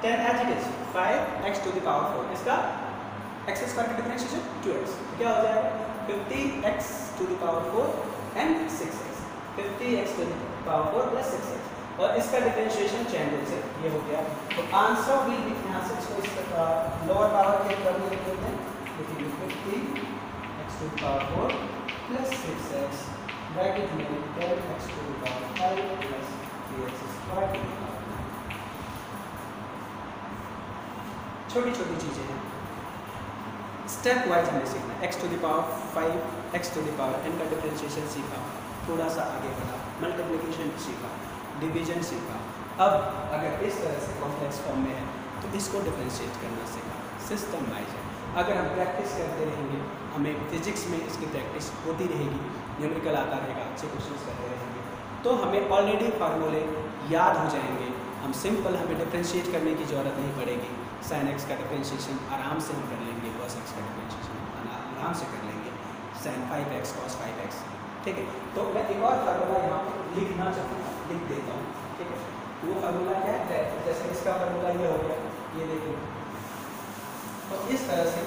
10 as it is 5x to the power 4, इसका x स्क्वायर का डिफरेंशिएशन 2x, तो क्या हो जाएगा 50x to the power 4 and 6x, 50x to the power 4 plus 6x, और इसका डिफरेंशिएशन चेंज से ये हो गया। तो आंसर विल बी, यहाँ से इसको इस लोअर पावर के टर्म में लिख देते हैं, लिखेंगे 50x to the power 4 plus 6x bracket में 10x to the power 5 plus 3x square to the power. छोटी छोटी चीजें हैं, स्टेप वाइज हमें सीखना है। x to the power 5 x to the power n का डिफरेंशिएशन सीखा, थोड़ा सा आगे बढ़ा, मल्टीप्लिकेशन सीखा, डिवीजन सीखा। अब अगर इस तरह से कॉम्प्लेक्स फॉर्म में है तो इसको डिफरेंशिएट करना सीखा, सिस्टम वाइज है। अगर हम प्रैक्टिस करते रहेंगे, हमें फिजिक्स में इसकी प्रैक्टिस होती रहेगी, न्यूमेरिकल आता रहेगा, अच्छे क्वेश्चंस करते रहेंगे, तो हमें ऑलरेडी फार्मूले याद हो जाएंगे। हम सिंपल, हमें डिफरेंशिएट करने की ज़रूरत नहीं पड़ेगी। sin x का डिफरेंशिएशन आराम से हम कर लेंगे, cos x का डिफरेंशिएशन आराम से कर लेंगे, sin 5x cos 5x, ठीक है। तो मैं एक और फार्मूला यहाँ पर लिखना चाहता हूँ, लिख देता हूँ, ठीक है। वो फार्मूला क्या है, जैसे इसका फार्मूला ये हो गया, ये देखिए। तो इस तरह से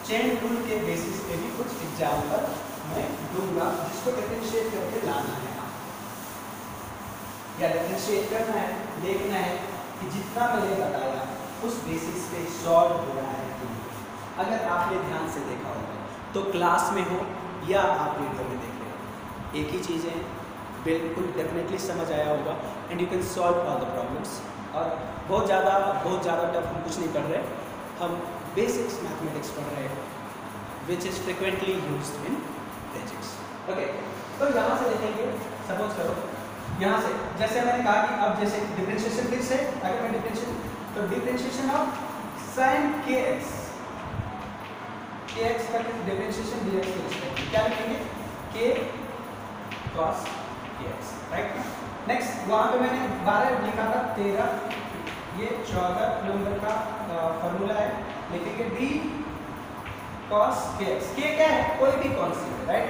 चेन रूल के बेसिस पे भी कुछ एग्जाम्पल मैं दूंगा, जिसको डिफरेंशिएट करके लाना है या डिफरेंशिएट करना है, देखना है कि जितना मैंने बताया उस बेसिस पे सॉल्व हो रहा है कि नहीं। अगर आपने ध्यान से देखा होगा तो क्लास में हो या आप वीडियो में देख रहे हो, एक ही चीज़ें बिल्कुल डेफिनेटली समझ आया होगा and you can solve all the problems. और बहुत ज़्यादा टफ हम कुछ नहीं पढ़ रहे, हम बेसिक्स मैथमेटिक्स पढ़ रहे हैं, which is frequently used in physics. Okay, तो यहाँ से देखेंगे, सपोज करो यहाँ से, जैसे मैंने कहा कि अब जैसे डिफरेंशिएशन फिर से अगर मैं डिफरेंशिएशन ऑफ sin kx का डिफरेंशिएशन dx के रिस्पेक्ट में क्या लिखेंगे k cos kx, right. Next वहाँ पे मैंने 12 लिखा था, 13 ये 14 नंबर का फॉर्मूला है, लिखेंगे d cos kx, k क्या है, कोई भी कांस्टेंट है, राइट,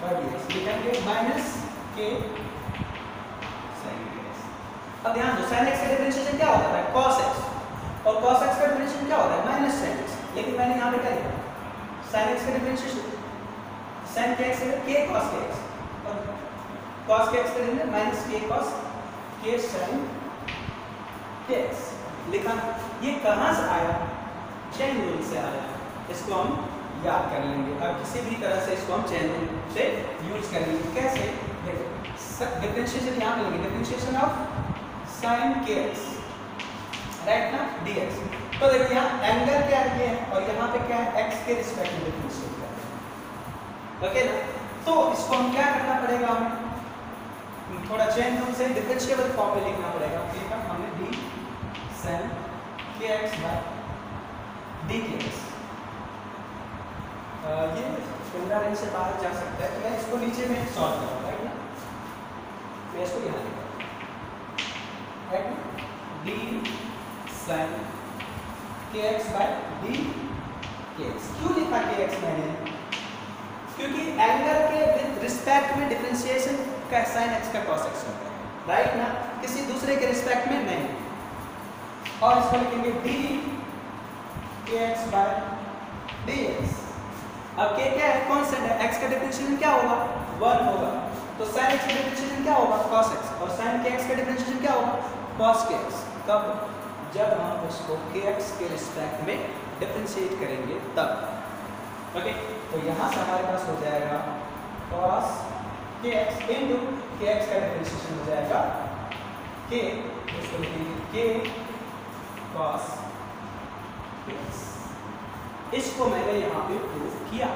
और dx लिखेंगे माइनस k अब ध्यान दो, sin x का डिफरेंशिएशन क्या होता है cos x, और cos x का डिफरेंशिएशन क्या होता है माइनस sin x, लेकिन मैंने यहाँ पे क्या लिखा sin x का डिफरेंशिएशन sin kx है k cos kx, और cos kx का differentiation minus k cos k sin kx लिखा। ये कहाँ से आया, चेन रूल से आया, इसको हम याद कर लेंगे। अब किसी भी तरह से इसको हम चेन रूल से यूज करेंगे, कैसे देखो, डिफरेंशिएशन यहाँ मिलेंगे, differentiation of sin kx, right ना, dx। तो देखिए यहाँ एंगल क्या है और यहाँ पे क्या है, x के रिस्पेक्ट में डिफरेंशिएट कर रहे हैं, ओके ना। तो इसको हम क्या करना पड़ेगा, हमें थोड़ा चेन रूल से डिफरेंशिएबल फॉर्म में लिखना पड़ेगा। ठीक है, हमने d sin kx by dkx, ये कैमरा रेंज से बाहर जा सकता है, तो मैं इसको नीचे में सॉल्व करूँगा, राइट ना, मैं इसको यहाँ लिखूँगा, d sin kx by dkx। क्यों लिखा kx मैंने, क्योंकि एंगल के विद रिस्पेक्ट में डिफरेंशिएशन का sin x का cos x होता है, राइट ना, किसी दूसरे के रिस्पेक्ट में नहीं। और इसको लिखेंगे d kx by dx। अब k क्या है, कांस्टेंट है, x का डिफरेंशिएशन क्या होगा 1 होगा, तो sin x का डिफरेंशिएशन क्या होगा cos x, और sin kx का डिफरेंशिएशन क्या होगा cos kx। कब, जब हम उसको kx के रिस्पेक्ट में डिफरेंशिएट करेंगे तब। ओके, तो यहाँ से हमारे पास हो जाएगा cos kx इंटू kx का डिफरेंशिएशन हो जाएगा k, इसको लिखेंगे k cos kx। इसको मैंने यहाँ पे प्रूव किया।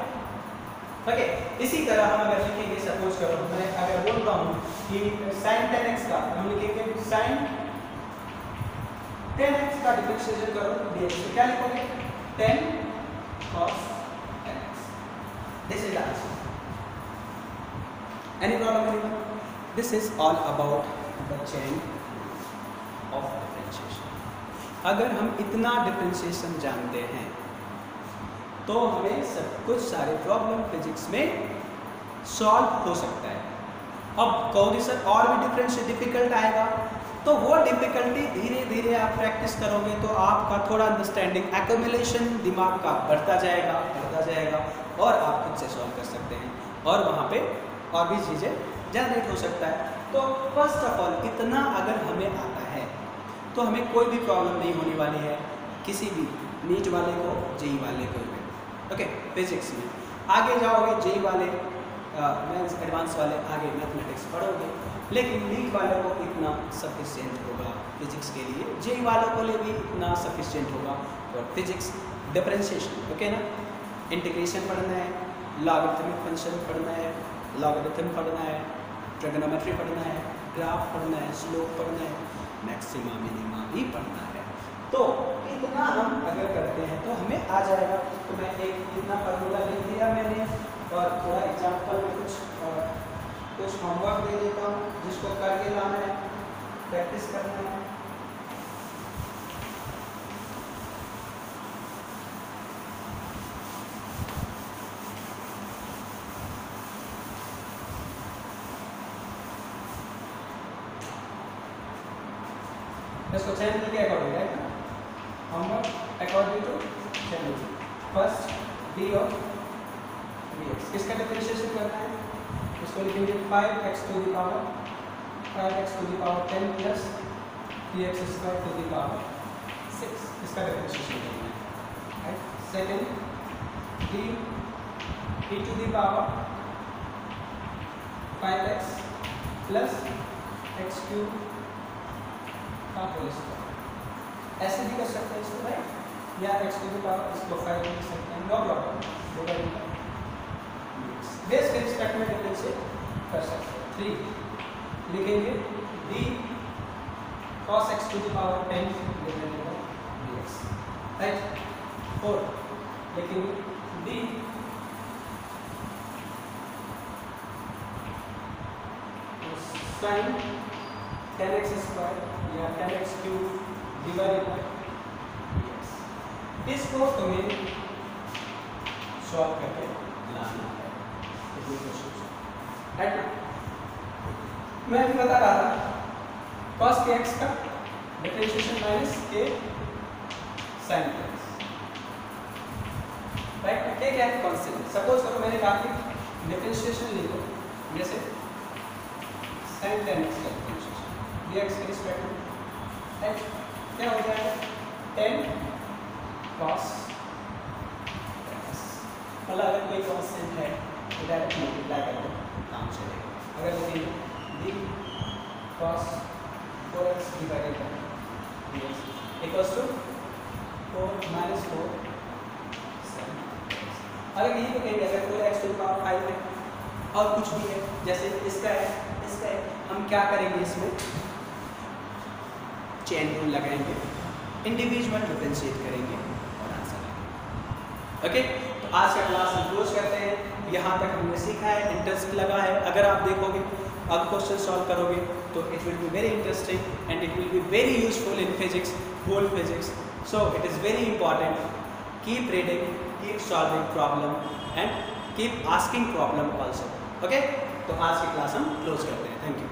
ओके, इसी तरह हम अगर लिखेंगे, सपोज करो मैं अगर बोलता हूँ कि sin 10x का, हम लिखेंगे sin 10x का डिफरेंशिएशन करो dx, तो क्या लिखोगे 10 cos 10x। This is the answer. Any problem anyone? This is all about the chain of differentiation. अगर हम इतना डिफरेंशिएशन जानते हैं तो हमें सब कुछ सारे प्रॉब्लम फिजिक्स में सॉल्व हो सकता है। अब कहोगे सर और भी डिफिकल्ट आएगा, तो वो डिफिकल्टी धीरे धीरे आप प्रैक्टिस करोगे तो आपका थोड़ा अंडरस्टैंडिंग एक्यूमुलेशन दिमाग का बढ़ता जाएगा और आप खुद से सॉल्व कर सकते हैं और वहाँ पे और भी चीज़ें जनरेट हो सकता है। तो फर्स्ट ऑफ ऑल इतना अगर हमें आता है तो हमें कोई भी प्रॉब्लम नहीं होने वाली है, किसी भी नीट वाले को जेई वाले को भी। ओके, फिजिक्स में आगे जाओगे जेई वाले मेंस एडवांस वाले आगे मैथमेटिक्स पढ़ोगे, लेकिन नीट वालों को इतना सफिशिएंट होगा फिजिक्स के लिए, जेई वालों को लिए भी इतना सफिशिएंट होगा और फिजिक्स डिफरेंशिएशन। ओके ना, इंटीग्रेशन पढ़ना है, लॉगरिथमिक फंक्शन पढ़ना है, लॉगरिथम पढ़ना है, ट्रिग्नोमेट्री पढ़ना है, ग्राफ पढ़ना है, स्लोप पढ़ना है, मैक्सिमा मिनिमा भी पढ़ना है। तो इतना हम अगर करते हैं तो हमें आ जाएगा। तो मैं एक इतना फार्मूला लिख दिया मैंने और थोड़ा एग्जाम्पल में कुछ होमवर्क दे देता हूँ जिसको करके लाना है, प्रैक्टिस करना है। इसको चैनल के अकॉर्डिंग राइट ना, homework according to channel. First d of dx, किसका डिफरेंशिएशन करना है, इसको लिखेंगे 5x to the power 10 plus 3x square to the power 6, इसका डिफरेंशिएशन करना है right. Second d e to the power 5x plus x cube का whole square, ऐसे भी कर सकते हैं इसको राइट, या x टू द पावर इसको 5 लिख सकते हैं, नो प्रॉब्लम। बेस के रिस्पेक्ट में डिफरेंशिएट कर सकते हैं। 3 लिखेंगे d cos x to the power 10 dx right. 4 लिखेंगे d sin 10x स्क्वायर या 10x cube divided by dx। इसको तुम्हें सॉल्व करके लाना है। मैं अभी बता रहा था cos kx का differentiation minus k sin kx right. k क्या है, कांस्टेंट। सपोज करो मैंने कहा कि डिफरेंशिएशन लिखो जैसे sin 10x का डिफरेंशिएशन dx के रिस्पेक्ट में राइट, क्या हो जाएगा 10 cos kx। मतलब अगर कोई कांस्टेंट है तो डायरेक्ट मल्टीप्लाई कर दो, काम चलेगा। अगर लिखेंगे d cos 4x divided by dx equals to 4 minus 4 sin x। अगर यही तो कहेंगे अगर 4x टू द पावर 5 है और कुछ भी है जैसे इसका है, हम क्या करेंगे, इसमें चेन रूल लगाएंगे, इंडिविजुअल डिफरेंशिएट करेंगे और आंसर आएगा। ओके, तो आज का क्लास हम क्लोज करते हैं। यहाँ तक हमने सीखा है, इंटरेस्ट लगा है। अगर आप देखोगे अब क्वेश्चन सॉल्व करोगे तो it will be very interesting and it will be very useful in physics, whole physics. So it is very important, keep reading, keep solving problem and keep asking problem also. Okay, तो आज की class हम close करते हैं। Thank you.